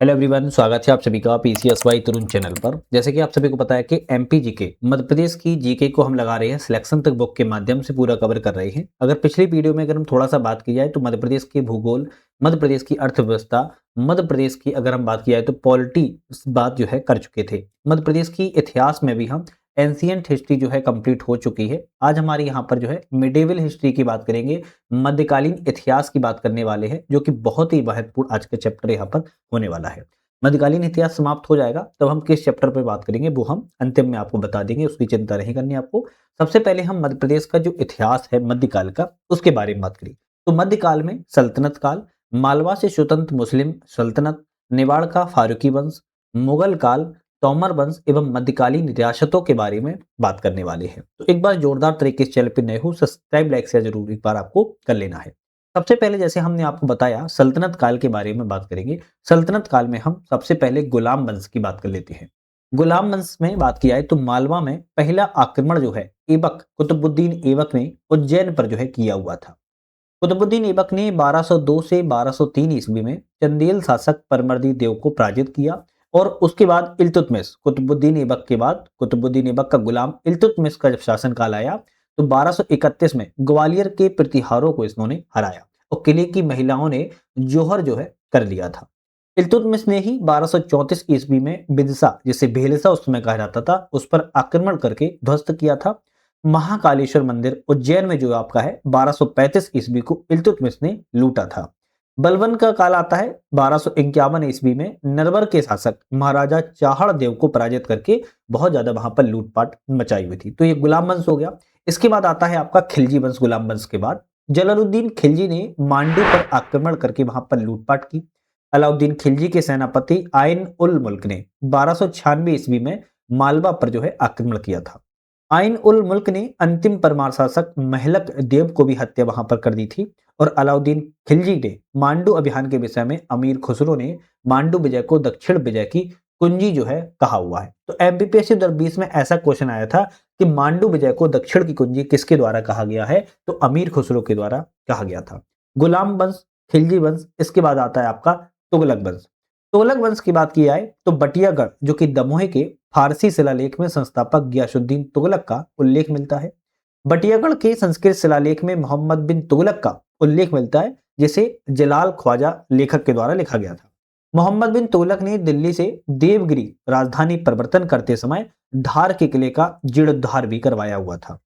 Hello everyone, स्वागत है आप सभी का पीसीएसवाई तरुण चैनल पर। जैसे कि आप सभी को पता है कि एमपी जीके मध्य प्रदेश की जीके को हम लगा रहे हैं सिलेक्शन तक बुक के माध्यम से पूरा कवर कर रहे हैं। अगर पिछली वीडियो में अगर हम थोड़ा सा बात की जाए तो मध्य प्रदेश के भूगोल, मध्य प्रदेश की अर्थव्यवस्था, मध्य प्रदेश की अगर हम बात की जाए तो पॉलिटी बात जो है कर चुके थे। मध्य प्रदेश की इतिहास में भी हम एंशिएंट हिस्ट्री जो है कंप्लीट हो चुकी है। आज हमारे यहाँ पर जो है मिडेवल हिस्ट्री की बात करेंगे, मध्यकालीन इतिहास की बात करने वाले हैं, जो कि बहुत ही महत्वपूर्ण आज का चैप्टर यहाँ पर होने वाला है। मध्यकालीन इतिहास समाप्त हो जाएगा तब हम किस चैप्टर पे बात करेंगे वो हम अंतिम में आपको बता देंगे, उसकी चिंता नहीं करनी आपको। सबसे पहले हम मध्य प्रदेश का जो इतिहास है मध्यकाल का उसके बारे में बात करें। तो मध्यकाल में सल्तनत काल, मालवा से स्वतंत्र मुस्लिम सल्तनत, मेवाड़ का फारूकी वंश, मुगल काल, तोमर वंश एवं मध्यकालीन रियासतों के बारे में बात करने वाले हैं। तो एक बार जोरदार तरीके से चैनल पे नए हो सब्सक्राइब लाइक शेयर जरूर एक बार आपको कर लेना है। सबसे पहले जैसे हमने आपको बताया सल्तनत काल के बारे में बात करेंगे। सल्तनत काल में हम सबसे पहले गुलाम वंश की बात कर लेते हैं। गुलाम वंश में बात की जाए तो मालवा में पहला आक्रमण जो है ऐबक कुतुबुद्दीन ऐबक ने उज्जैन पर जो है किया हुआ था। कुतुबुद्दीन ऐबक ने 1202 से 1203 ईस्वी में चंदेल शासक परमर्दी देव को पराजित किया और उसके बाद इल्तुतमिश, कुतुबुद्दीन ऐबक के बाद कुतुबुद्दीन ऐबक का गुलाम इल्तुतमिश का जब शासनकाल आया तो 1231 में ग्वालियर के प्रतिहारों को इन्होंने हराया और किले की महिलाओं ने जोहर जो है कर लिया था। इल्तुतमिश ने ही 1234 ईस्वी में बिदसा, जिसे भेलसा उस समय कहा जाता था, उस पर आक्रमण करके ध्वस्त किया था। महाकालेश्वर मंदिर उज्जैन में जो आपका है 1235 ईस्वी को इल्तुतमिश ने लूटा था। बलबन का काल आता है 1251 ईस्वी में नरवर के शासक महाराजा चाहड़ देव को पराजित करके बहुत ज्यादा वहां पर लूटपाट मचाई हुई थी। तो ये गुलाम वंश हो गया। इसके बाद आता है आपका खिलजी वंश। गुलाम वंश के बाद जलालुद्दीन खिलजी ने मांडू पर आक्रमण करके वहां पर लूटपाट की। अलाउद्दीन खिलजी के सेनापति आइन उल मुल्क ने 1296 ईस्वी में मालवा पर जो है आक्रमण किया था। आइन उल मुल्क ने अंतिम परमार शासक महलक देव को भी हत्या वहां पर कर दी थी और अलाउद्दीन खिलजी ने मांडू अभियान के विषय में अमीर खुसरो ने मांडू विजय को दक्षिण विजय की कुंजी जो है कहा हुआ है। तो एमपीपीएससी 2020 में ऐसा क्वेश्चन आया था कि मांडू विजय को दक्षिण की कुंजी किसके द्वारा कहा गया है, तो अमीर खुसरो के द्वारा कहा गया था। गुलाम वंश, खिलजी वंश, इसके बाद आता है आपका तुगलक वंश। तुगलक वंश की बात की जाए तो बटियागढ़ जो कि दमोह के फारसी शिलालेख में संस्थापक गियासुद्दीन तुगलक का उल्लेख मिलता है। बटियागढ़ के संस्कृत शिलालेख में मोहम्मद बिन तुगलक का उल्लेख मिलता है, जिसे जलाल ख्वाजा लेखक के द्वारा लिखा गया था। मोहम्मद बिन तुगलक ने दिल्ली से देवगिरी राजधानी परिवर्तन करते समय धार के किले का जीर्णोद्धार भी करवाया हुआ था।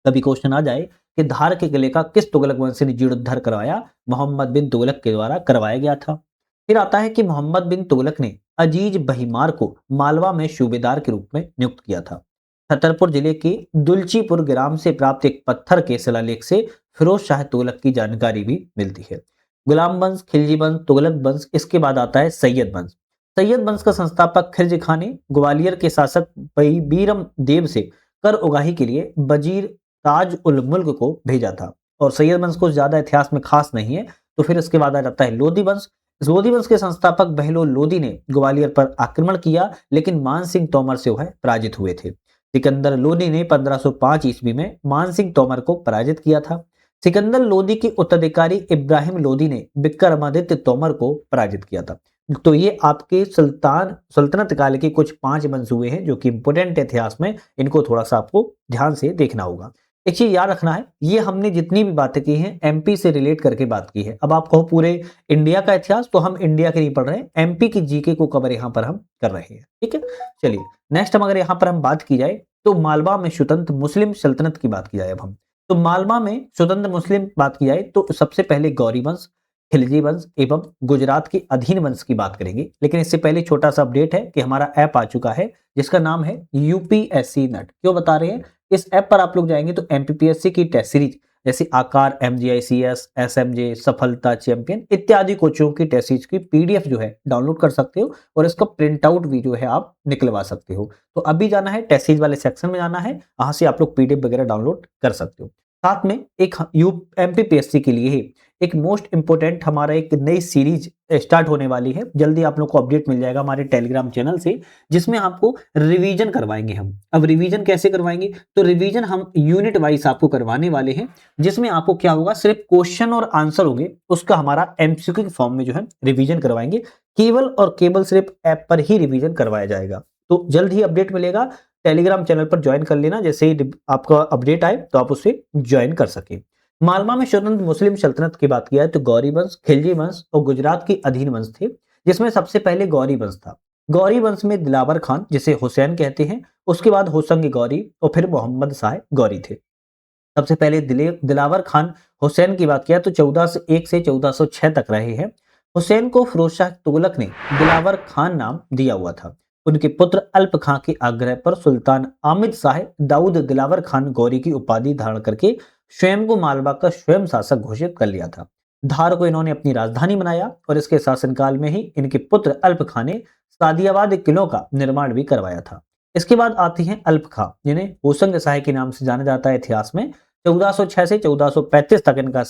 कभी क्वेश्चन आ जाए कि धार के किले का किस तुगलक वंशी ने जीर्णोद्धार करवाया, मोहम्मद बिन तुगलक के द्वारा करवाया गया था। फिर आता है कि मोहम्मद बिन तुगलक ने अजीज बहीमार को मालवा में सूबेदार के रूप में नियुक्त किया था। छतरपुर जिले के दुलचीपुर ग्राम से प्राप्त एक पत्थर के शिलालेख से फिरोज शाह तुगलक की जानकारी भी मिलती है। गुलाम वंश, खिलजी वंश, तुगलक वंश, इसके बाद आता है सैयद वंश। सैयद वंश का संस्थापक खिलजी खान ने ग्वालियर के शासक बीरम देव से कर उगाही के लिए वजीर ताज उल मुल्क को भेजा था और सैयद वंश को ज्यादा इतिहास में खास नहीं है। तो फिर इसके बाद आ जाता है लोधी वंश। लोधी वंश के संस्थापक बहलोल लोधी ने ग्वालियर पर आक्रमण किया लेकिन मान सिंह तोमर से वह पराजित हुए थे। सिकंदर लोधी ने 1505 ईस्वी में मान सिंह तोमर को पराजित किया था। सिकंदर लोधी के उत्तराधिकारी इब्राहिम लोधी ने विक्रमादित्य तोमर को पराजित किया था। तो ये आपके सल्तनत काल के कुछ 5 वंश हुए हैं जो कि इंपोर्टेंट इतिहास में, इनको थोड़ा सा आपको ध्यान से देखना होगा। एक चीज याद रखना है, ये हमने जितनी भी बातें की हैं एमपी से रिलेट करके बात की है। अब आप कहो पूरे इंडिया का इतिहास, तो हम इंडिया के नहीं पढ़ रहे हैं, एमपी की जीके को कवर यहाँ पर हम कर रहे हैं। ठीक है, चलिए नेक्स्ट हम अगर यहाँ पर हम बात की जाए तो मालवा में स्वतंत्र मुस्लिम सल्तनत की बात की जाए। अब हम तो मालवा में स्वतंत्र मुस्लिम बात की जाए तो सबसे पहले गौरी वंश, खिलजी वंश एवं गुजरात के अधीन वंश की बात करेंगे। लेकिन इससे पहले छोटा सा अपडेट है कि हमारा ऐप आ चुका है जिसका नाम है यूपीएससी नट। क्यों बता रहे हैं, इस ऐप पर आप लोग जाएंगे तो एमपीपीएससी की टेस्ट सीरीज जैसे आकार, एमजीआईसीएस, एसएमजे, सफलता, चैंपियन इत्यादि कोचिंग की टेस्ट सीरीज की पीडीएफ जो है डाउनलोड कर सकते हो और इसका प्रिंट आउट भी जो है आप निकलवा सकते हो। तो अभी जाना है टेस्ट सीरीज वाले सेक्शन में जाना है, वहां से आप लोग पीडीएफ वगैरह डाउनलोड कर सकते हो। साथ में एक यू एमपीपीएससी के लिए ही एक मोस्ट इंपोर्टेंट हमारा एक नई सीरीज स्टार्ट होने वाली है। जल्दी आप लोग को अपडेट मिल जाएगा हमारे टेलीग्राम चैनल से, जिसमें आपको रिवीजन करवाएंगे हम। अब रिवीजन कैसे करवाएंगे, तो रिवीजन हम यूनिट वाइज आपको करवाने वाले हैं, जिसमें आपको क्या होगा, सिर्फ क्वेश्चन और आंसर होंगे, उसका हमारा एमसीक्यू फॉर्म में जो है रिवीजन करवाएंगे। केवल और केवल सिर्फ ऐप पर ही रिवीजन करवाया जाएगा। तो जल्द ही अपडेट मिलेगा, टेलीग्राम चैनल पर ज्वाइन कर लेना, जैसे ही आपका अपडेट आए तो आप उसे ज्वाइन कर सके। मालवा में स्वतंत्र मुस्लिम सल्तनत की बात किया है तो गौरी वंश, खिलजी वंश और गुजरात के अधीन वंश थे, जिसमें सबसे पहले गौरी वंश था। गौरी वंश में दिलावर खान, जिसे हुसैन कहते हैं, उसके बाद होसंग गौरी और फिर मोहम्मद शाह गौरी थे। सबसे पहले दिलावर खान हुसैन की बात किया तो 1401 से 1406 तक रहे हैं। हुसैन को फिरोज शाह तुगलक ने दिलावर खान नाम दिया हुआ था। उनके पुत्र अल्प खां के आग्रह पर सुल्तान आमिद शाह दाऊद दिलावर खान गौरी की उपाधि धारण करके स्वयं को मालवा का स्वयं शासक घोषित कर लिया था। धार को इन्होंने अपनी राजधानी बनाया और इसके शासनकाल में ही इनके पुत्र अल्प खां ने सादियाबाद किलों का निर्माण भी करवाया था। इसके बाद आती हैं अल्प खां, जिन्हें होसंग शाह के नाम से जाना जाता है इतिहास में। 1406 से 1435 तक इनका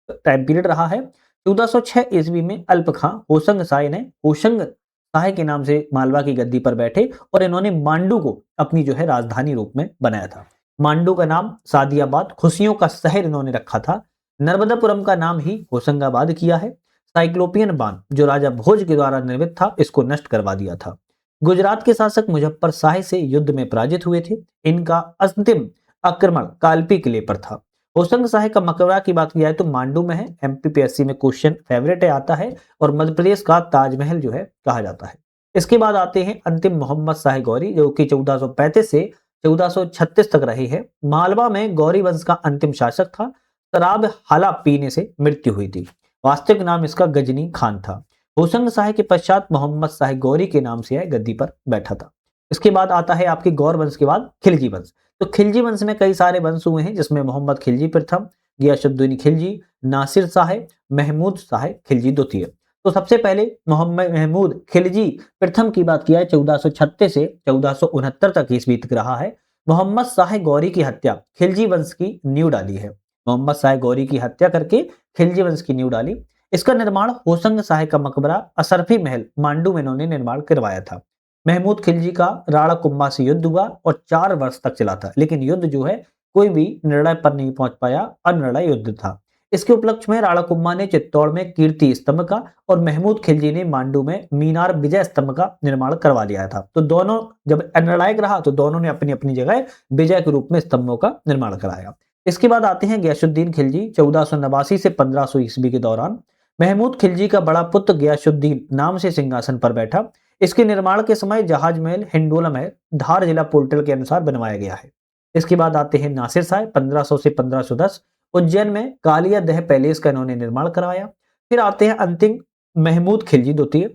टाइम पीरियड रहा है। 1406 ईस्वी में अल्प खां होसंग शाह ने होशंग शाह के नाम से मालवा की गद्दी पर बैठे और इन्होंने मांडू को अपनी जो है राजधानी रूप में बनाया था। मांडू का नाम सादियाबाद, खुशियों का शहर इन्होंने रखा था। नर्मदापुरम का नाम ही होशंगाबाद किया है। साइक्लोपियन बांध जो राजा भोज के द्वारा निर्मित था, इसको नष्ट करवा दिया था। गुजरात के शासक मुजफ्फर शाह से युद्ध में पराजित हुए थे। इनका अंतिम आक्रमण कालपी किले पर था। होशंग शाह का मकबरा की बात की जाए तो मांडू में है। एमपीपीएससी में क्वेश्चन फेवरेट है, आता है, और मध्य प्रदेश का ताजमहल जो है कहा जाता है। इसके बाद आते हैं अंतिम मोहम्मद शाह गौरी, जो कि 1435 से 1436 तक रहे हैं। मालवा में गौरी वंश का अंतिम शासक था। शराब हाला पीने से मृत्यु हुई थी। वास्तविक नाम इसका गजनी खान था। होशंग शाह के पश्चात मोहम्मद शाह गौरी के नाम से गद्दी पर बैठा था। इसके बाद आता है आपके गौर वंश के बाद खिलजी वंश। तो खिलजी वंश में कई सारे वंश हुए हैं, जिसमें मोहम्मद खिलजी प्रथम, गियासुद्दीन खिलजी, नासिर शाह, महमूद शाह खिलजी द्वितीय। तो सबसे पहले मोहम्मद महमूद खिलजी प्रथम की बात किया है, 1436 से 1469 तक ईस्वी तक रहा है। मोहम्मद शाह गौरी की हत्या खिलजी वंश की नींव डाली है। मोहम्मद शाह गौरी की हत्या करके खिलजी वंश की नींव डाली। इसका निर्माण होशंग शाह का मकबरा असरफी महल मांडू में इन्होंने निर्माण करवाया था। महमूद खिलजी का राणा कुंभा से युद्ध हुआ और 4 वर्ष तक चला था, लेकिन युद्ध जो है कोई भी निर्णय पर नहीं पहुंच पाया, अनिर्णय युद्ध था। इसके उपलक्ष्य में राणा कुंभा ने चित्तौड़ में कीर्ति स्तंभ का और महमूद खिलजी ने मांडू में मीनार विजय स्तंभ का निर्माण करवा लिया था। तो दोनों जब अनिर्णायक रहा तो दोनों ने अपनी अपनी जगह विजय के रूप में स्तंभों का निर्माण कराया। इसके बाद आते हैं गयासुद्दीन खिलजी। 1489 से 1500 ईस्वी के दौरान महमूद खिलजी का बड़ा पुत्र गयासुद्दीन नाम से सिंहासन पर बैठा। इसके निर्माण के समय जहाज महल, हिंडोला महल धार जिला पोर्टल के अनुसार बनवाया गया है। इसके बाद आते हैं नासिर शाह, 1500 से 1510। उज्जैन में कालिया दह पैलेस का इन्होंने निर्माण करवाया। फिर आते हैं अंतिम महमूद खिलजी द्वितीय,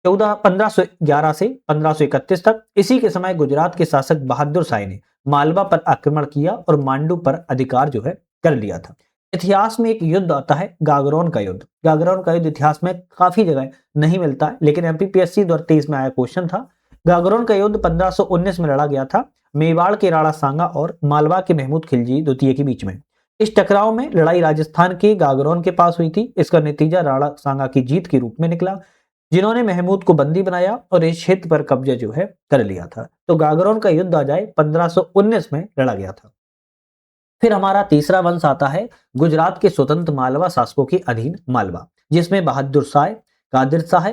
1511 से 1531 तक। इसी के समय गुजरात के शासक बहादुर शाह ने मालवा पर आक्रमण किया और मांडू पर अधिकार जो है कर लिया था। इतिहास में एक युद्ध आता है गागरोन का युद्ध। गागरोन का युद्ध इतिहास में काफी जगह नहीं मिलता है, लेकिन एमपीपीएससी 2023 में आया क्वेश्चन था। गागरोन का युद्ध 1519 में लड़ा गया था, मेवाड़ के राणा सांगा और मालवा के महमूद खिलजी द्वितीय के बीच में। इस टकराव में लड़ाई राजस्थान के गागरोन के पास हुई थी। इसका नतीजा राणा सांगा की जीत के रूप में निकला, जिन्होंने महमूद को बंदी बनाया और इस क्षेत्र पर कब्जा जो है कर लिया था। तो गागरोन का युद्ध आ जाए 1519 में लड़ा गया था। फिर हमारा तीसरा वंश आता है गुजरात के स्वतंत्र मालवा शासकों के अधीन मालवा, जिसमें बहादुर शाह, कादिर शाह,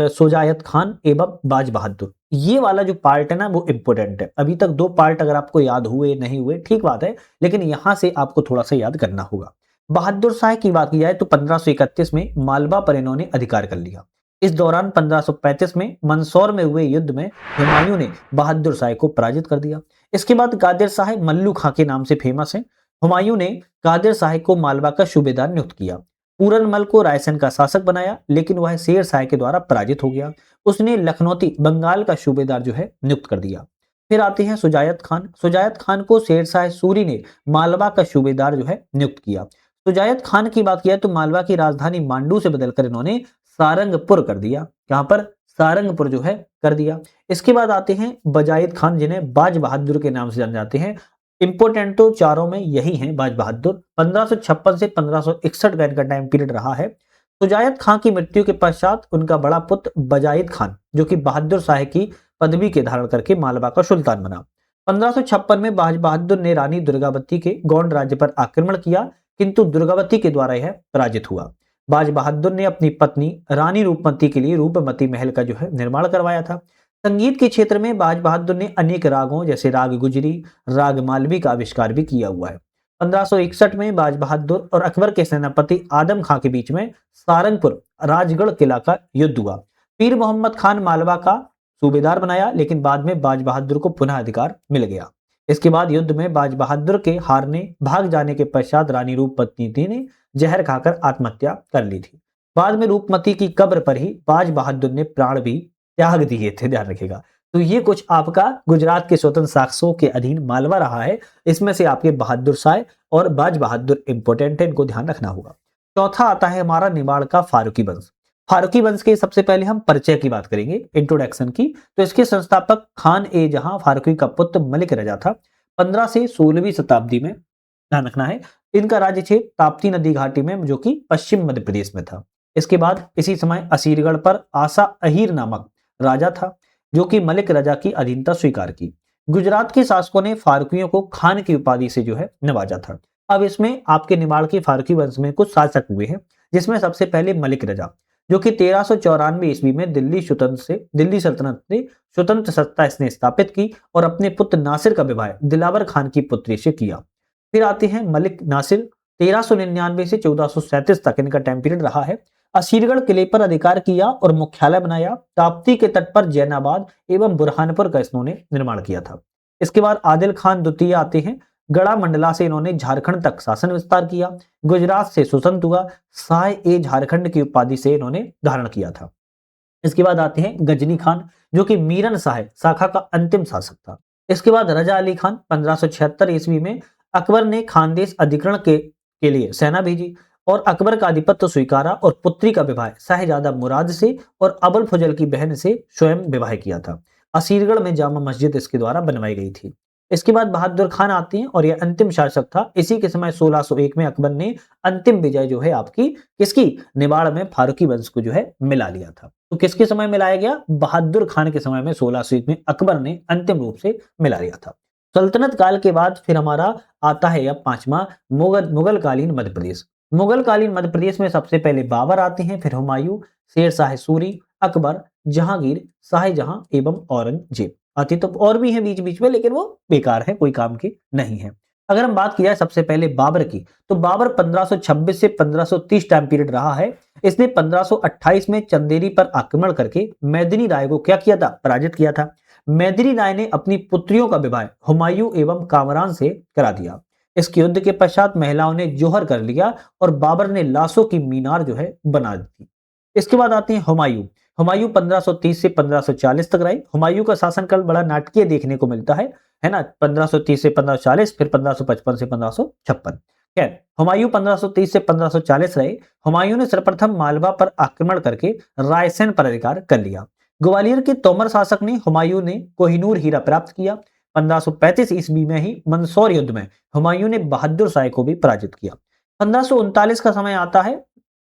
सोजायत खान एवं बाज बहादुर। ये वाला जो पार्ट है ना वो इंपोर्टेंट है। अभी तक 2 पार्ट अगर आपको याद हुए नहीं हुए ठीक बात है, लेकिन यहां से आपको थोड़ा सा याद करना होगा। बहादुर शाह की बात की जाए तो 1531 में मालवा पर इन्होंने अधिकार कर लिया। इस दौरान 1535 में मंदसौर में हुए युद्ध में हुमायूं ने बहादुर शाह को पराजित कर दिया। इसके बाद कादिर शाह मल्लू खां के नाम से फेमस है। हुमायूं ने कादिर शाह को मालवा का सूबेदार नियुक्त किया। पूरनमल को रायसेन का शासक बनाया, लेकिन वह शेर शाह के द्वारा पराजित हो गया। उसने लखनौती बंगाल का सूबेदार जो है नियुक्त कर दिया। फिर आते हैं सुजायत खान। सुजायत खान को शेर शाह सूरी ने मालवा का सूबेदार जो है नियुक्त किया। सुजायत खान की बात किया तो मालवा की राजधानी मांडू से बदलकर इन्होंने सारंगपुर कर दिया। यहाँ पर सारंगपुर जो है कर दिया। इसके बाद आते हैं बजायत खान, जिन्हें बाज बहादुर के नाम से जाने जाते हैं। इंपोर्टेंट तो चारों में यही है बाज बहादुर। 1556 से 1561 का इनका टाइम पीरियड रहा है। सुजायत खां की मृत्यु के पश्चात उनका बड़ा पुत्र बजायत खान, जो कि बहादुर शाह की पदवी के धारण करके मालवा का सुल्तान बना। 1556 में बाज बहादुर ने रानी दुर्गावती के गौंड राज्य पर आक्रमण किया, किंतु दुर्गावती के द्वारा यह पराजित हुआ। बाज बहादुर ने अपनी पत्नी रानी रूपमती के लिए रूपमती महल का जो है निर्माण करवाया था। संगीत के क्षेत्र में बाज बहादुर ने अनेक रागों जैसे राग गुजरी, राग मालवी का आविष्कार भी किया हुआ है। 1561 में बाज बहादुर और अकबर के सेनापति आदम खां के बीच में सारंगपुर राजगढ़ किला का युद्ध हुआ। पीर मोहम्मद खान मालवा का सूबेदार बनाया, लेकिन बाद में बाज बहादुर को पुनः अधिकार मिल गया। इसके बाद युद्ध में बाज बहादुर के हारने भाग जाने के पश्चात रानी रूपमती ने जहर खाकर आत्महत्या कर ली थी। बाद में रूपमती की कब्र पर ही बाज बहादुर ने प्राण भी त्याग दिए थे, ध्यान रखिएगा। तो ये कुछ आपका गुजरात के स्वतंत्र शासकों के अधीन मालवा रहा है। इसमें से आपके बहादुर शाह और बाज बहादुर इंपोर्टेंट है, इनको ध्यान रखना होगा। चौथा आता है हमारा निमाड़ का फारूकी वंश। फारूकी वंश के सबसे पहले हम परिचय की बात करेंगे, इंट्रोडक्शन की। तो इसके संस्थापक खान ए जहां फारूकी का पुत्र मलिक रजा था। 15 से 16वीं शताब्दी में, ध्यान रखना है, इनका राज्य क्षेत्र ताप्ती नदी घाटी में, जो कि पश्चिम मध्य प्रदेश में था। इसके बाद इसी समय असीरगढ़ पर आसा अहीर नामक राजा था, जो कि मलिक रजा की अधीनता स्वीकार की। गुजरात के शासकों ने फारूकियों को खान की उपाधि से जो है नवाजा था। अब इसमें आपके निमाड़ की फारूकी वंश में कुछ शासक हुए हैं, जिसमें सबसे पहले मलिक रजा, जो कि 1394 ईस्वी में दिल्ली सल्तनत ने स्वतंत्र सत्ता इसने स्थापित की और अपने पुत्र नासिर का विवाह दिलावर खान की पुत्री से किया। फिर आते हैं मलिक नासिर। 1399 से 1437 तक इनका टाइम पीरियड रहा है। असीरगढ़ किले पर अधिकार किया और मुख्यालय बनाया। ताप्ती के तट पर जैनाबाद एवं बुरहानपुर का इन्होंने निर्माण किया था। इसके बाद आदिल खान द्वितीय आते हैं। गढ़ा मंडला से इन्होंने झारखंड तक शासन विस्तार किया। गुजरात से स्वतंत्र हुआ। शाह ए झारखंड की उपाधि से इन्होंने धारण किया था। इसके बाद आते हैं गजनी खान, जो कि मीरन शाह शाखा का अंतिम शासक था। इसके बाद रजा अली खान। 1576 ईस्वी में अकबर ने खानदेश अधिग्रहण के लिए सेना भेजी और अकबर का आधिपत्य स्वीकारा और पुत्री का विवाह शाहजादा मुराद से और अबुल फजल की बहन से स्वयं विवाह किया था। असीरगढ़ में जामा मस्जिद इसके द्वारा बनवाई गई थी। इसके बाद बहादुर खान आते हैं और यह अंतिम शासक था। इसी के समय 1601 में अकबर ने अंतिम विजय जो है आपकी किसकी, निमाड़ में फारूकी वंश को जो है मिला लिया था। तो किसके समय मिलाया गया, बहादुर खान के समय में 1601 में अकबर ने अंतिम रूप से मिला लिया था। सल्तनत काल के बाद फिर हमारा आता है अब पांचवा मुगल कालीन मध्य प्रदेश। मुगल कालीन मध्य प्रदेश में सबसे पहले बाबर आते हैं, फिर हुमायूं, शेर शाह सूरी, अकबर, जहांगीर, शाहजहां एवं औरंगजेब आती। तो और भी है बीच बीच में, लेकिन वो बेकार है, कोई काम की नहीं है। अगर हम बात की जाए सबसे पहले बाबर की, तो बाबर 1526 से 1530 टाइम पीरियड रहा है। इसने 1528 में चंदेरी पर आक्रमण करके मेदिनी राय को क्या किया था, पराजित किया था। मेदिनी राय ने अपनी पुत्रियों का विवाह हुमायूं एवं कामरान से करा दिया। इसके युद्ध के पश्चात महिलाओं ने जोहर कर लिया और बाबर ने लाशों की मीनार जो है बना दी। इसके बाद आते हैं हुमायूं। हुमायूं 1530 से 1540 तक रहे। हुमायूं का शासनकाल बड़ा नाटकीय देखने को मिलता है ना। 1530 से 1540, फिर 1555 से 1556। खैर, हुमायूं 1530 से 1540 रहे। हुमायूं ने सर्वप्रथम मालवा पर आक्रमण करके रायसेन पर अधिकार कर लिया। ग्वालियर के तोमर शासक ने हुमायूं ने कोहिनूर हीरा प्राप्त किया। 1535 ईस्वी में ही मंदसौर युद्ध में हुमायूं ने बहादुर शाह को भी पराजित किया। 1539 का समय आता है,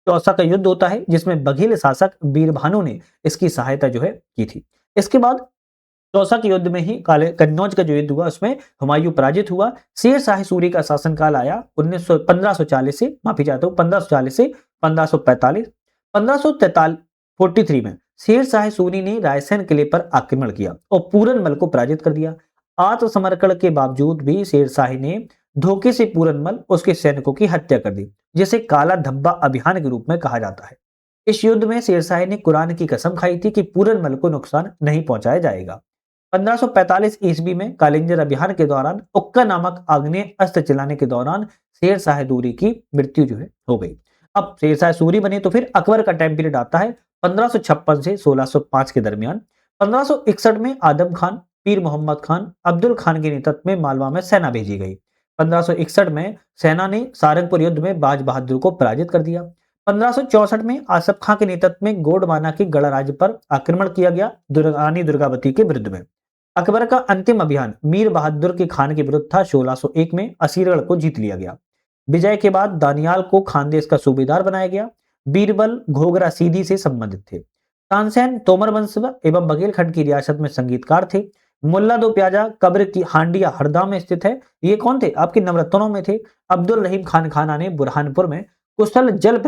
चौसा का युद्ध होता है, जिसमें बघेल शासक बीरभानु ने इसकी सहायता जो है की थी। इसके बाद चौसा के युद्ध में ही काले कन्नौज का जो युद्ध हुआ उसमें हुमायूं पराजित हुआ। शेर शाह सूरी का शासनकाल आया 1540 से, माफी चाहता हूं, 1540 से 1545। 1543 में शेर शाह सूरी ने रायसेन किले पर आक्रमण किया और पूरनमल को पराजित कर दिया। आत्मसमर्पण के बावजूद भी शेर शाह ने धोखे से पूरनमल उसके सैनिकों की हत्या कर दी, जिसे काला धब्बा अभियान के रूप में कहा जाता है। इस युद्ध में शेरशाह ने कुरान की कसम खाई थी कि पूरनमल को नुकसान नहीं पहुंचाया जाएगा। 1545 ईस्वी में कालिंजर अभियान के दौरान उक्का नामक आग्नेय अस्त्र चलाने के दौरान शेर शाह दूरी की मृत्यु जो है हो गई। अब शेर शाह सूरी बने तो फिर अकबर का टाइम पीरियड आता है 1556 से 1605 के दरमियान। 1561 में आदम खान, पीर मोहम्मद खान, अब्दुल खान के नेतृत्व में मालवा में सेना भेजी गई। 1561 में सेना ने सारंगपुर युद्ध में बाज बहादुर को पराजित कर दिया। 1564 में आसफ खां के नेतृत्व में गोंडवाना के गढ़ राज्य पर आक्रमण किया गया रानी दुर्गावती के विरुद्ध में। अकबर का अंतिम अभियान मीर बहादुर के खान के विरुद्ध था। 1601 में असीरगढ़ को जीत लिया गया। विजय के बाद दानियाल को खानदेश का सूबेदार बनाया गया। बीरबल घोगरा सीधी से संबंधित थे। तानसेन तोमर वंश एवं बघेलखंड की रियासत में संगीतकार थे। मुल्ला दो प्याजा कब्र की हांडिया हरदा में स्थित है। ये कौन थे? आपके नवरत्नों में थे। अब्दुल रहीम खान खाना ने बुरहानपुर में कुशल जल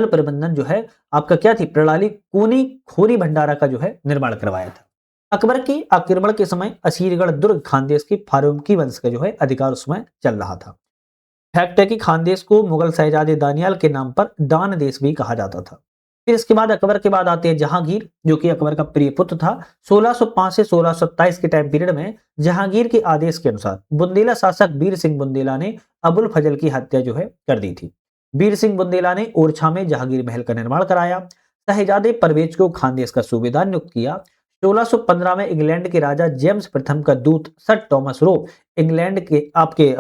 प्रबंधन जो है आपका क्या थी प्रणाली कूनी खोरी भंडारा का जो है निर्माण करवाया था। अकबर के आक्रमण के समय असीरगढ़ दुर्ग खानदेश के फारूकी वंश का जो है अधिकार उसमें चल रहा था। फैक्ट है कि खानदेश को मुगल शहजादे दानियाल के नाम पर दान देश भी कहा जाता था। फिर इसके बाद अकबर के बाद आते हैं जहांगीर, जो कि अकबर का प्रिय पुत्र था। 1605 से 1627 के टाइम पीरियड में जहांगीर के आदेश के अनुसार बुंदेला शासक बीर सिंह बुंदेला ने अबुल फजल की हत्या जो है कर दी थी। बीर सिंह बुंदेला ने ओरछा में जहांगीर महल का निर्माण कराया। शहजादे परवेज को खानदेश का सूबेदार नियुक्त किया। 1615 में इंग्लैंड के राजा जेम्स प्रथम का दूत सर थॉमस रो इंग्लैंड के आपके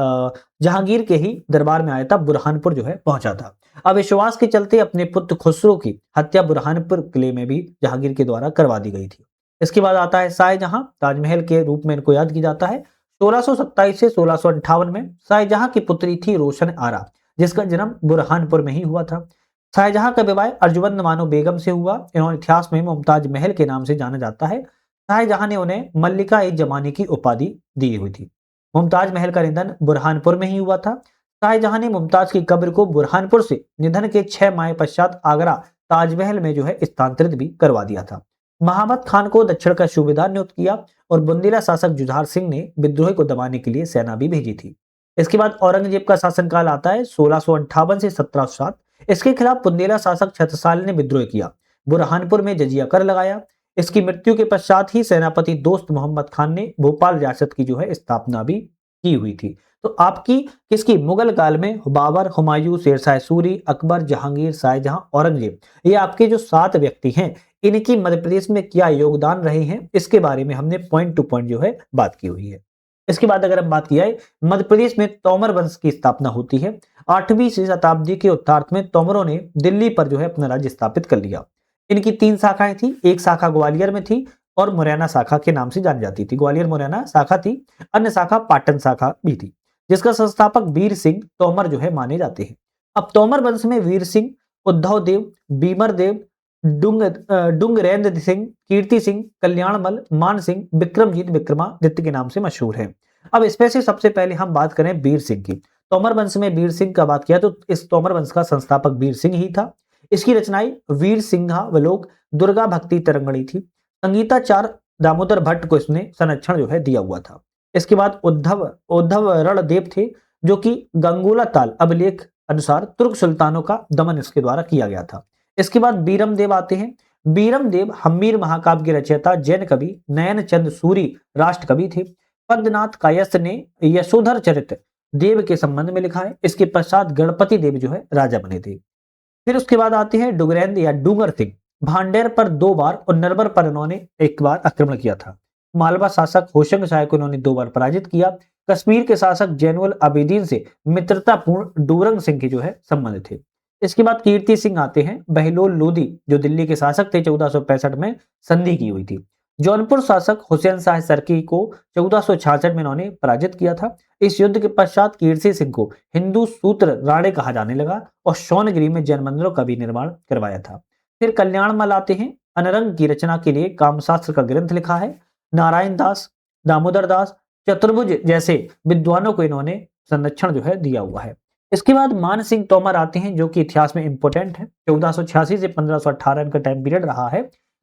जहांगीर के ही दरबार में आया था, बुरहानपुर जो है पहुंचा था। अविश्वास के चलते अपने पुत्र खुसरो की हत्या बुरहानपुर किले में भी जहांगीर के द्वारा करवा दी गई थी। इसके बाद आता है शाहजहां, ताजमहल के रूप में इनको याद किया जाता है। 1627 से 1658 में शाहजहां की पुत्री थी रोशन आरा, जिसका जन्म बुरहानपुर में ही हुआ था। शाहजहां का विवाह अर्जुमंद मानो बेगम से हुआ। इन्होंने इतिहास में मुमताज महल के नाम से जाना जाता है। शाहजहां ने उन्हें मल्लिका ए जमानी की उपाधि दी हुई थी। मुमताज महल का निधन बुरहानपुर में ही हुआ था। शाहजहां ने मुमताज की कब्र को बुरहानपुर से निधन के 6 माह पश्चात आगरा ताजमहल में जो है स्थानांतरित भी करवा दिया था। महामत खान को दक्षिण का सूबेदार नियुक्त किया और बुंदेला शासक जुझार सिंह ने विद्रोह को दबाने के लिए सेना भी भेजी थी। इसके बाद औरंगजेब का शासनकाल आता है 1658 से 1707। इसके खिलाफ बुंदेला शासक छत्रसाल ने विद्रोह किया, बुरहानपुर में जजिया कर लगाया। इसकी मृत्यु के पश्चात ही सेनापति दोस्त मोहम्मद खान ने भोपाल रियासत की जो है स्थापना भी की हुई थी। तो आपकी किसकी मुगल काल में बाबर, हुमायूं, शेरशाह सूरी, अकबर, जहांगीर, शाहजहां, औरंगजेब, ये आपके जो 7 व्यक्ति हैं, इनकी मध्य प्रदेश में क्या योगदान रहे हैं, इसके बारे में हमने पॉइंट टू पॉइंट जो है बात की हुई है। इसके बाद अगर हम बात की जाए, मध्य प्रदेश में तोमर वंश की स्थापना होती है। 8वीं शताब्दी के उत्तरार्ध में तोमरों ने दिल्ली पर जो है अपना राज्य स्थापित कर लिया। इनकी 3 शाखाएं थी। एक शाखा ग्वालियर में थी और मुरैना शाखा के नाम से जानी जाती थी। ग्वालियर मुरैना शाखा थी, अन्य शाखा पाटन शाखा भी थी, जिसका संस्थापक वीर सिंह तोमर जो है माने जाते हैं। अब तोमर वंश में वीर सिंह, उद्धव देव, बीमर देव, डुंगरेंद्र सिंह, कीर्ति सिंह, कल्याणमल, मान सिंह, विक्रमजीत विक्रमादित्य के नाम से मशहूर है। अब इसमें से सबसे पहले हम बात करें वीर सिंह की। तोमर वंश में वीर सिंह का बात किया तो इस तोमर वंश का संस्थापक वीर सिंह ही था। इसकी रचनाई वीर सिंहावलोक दुर्गा भक्ति तरंगणी थी। संगीताचार्य दामोदर भट्ट को इसने संरक्षण जो है दिया हुआ था। इसके बाद उद्धव रणदेव थे, जो कि गंगोला ताल अभिलेख अनुसार तुर्क सुल्तानों का दमन इसके द्वारा किया गया था। इसके बाद बीरम देव आते हैं। बीरम देव हम्मीर महाकाव्य के रचयिता, जैन कवि, नयन चंद सूरी राष्ट्र कवि थे। पद्मनाथ कायस्थ ने यशोधर चरित देव के संबंध में लिखा है। इसके पश्चात गणपति देव जो है राजा बने थे। फिर उसके बाद आते हैं डुगरेंद्र या डूंगर सिंह। भांडेर पर 2 बार और नरवर पर इन्होंने 1 बार आक्रमण किया था। मालवा शासक होशंग शाह को इन्होंने 2 बार पराजित किया। कश्मीर के शासक जैनुल आबिदीन से मित्रतापूर्ण डूरंग सिंह के जो है संबंध थे। इसके बाद कीर्ति सिंह आते हैं। बहलोल लोदी जो दिल्ली के शासक थे, 1465 में संधि की हुई थी। जौनपुर शासक हुसैन शाह सरकी को 1466 में इन्होंने पराजित किया था। इस युद्ध के पश्चात कीर्ति सिंह को हिंदू सूत्र राणे कहा जाने लगा और सोनगिरी में जैन मंदिरों का भी निर्माण करवाया था। फिर कल्याणमल आते हैं। अनरंग की रचना के लिए कामशास्त्र का ग्रंथ लिखा है। नारायण दास, दामोदर दास, चतुर्भुज जैसे विद्वानों को इन्होंने संरक्षण जो है दिया हुआ है। इसके बाद मान सिंह तोमर आते हैं, जो कि इतिहास में इंपोर्टेंट है। 1486 से 1518 इनका टाइम पीरियड रहा है।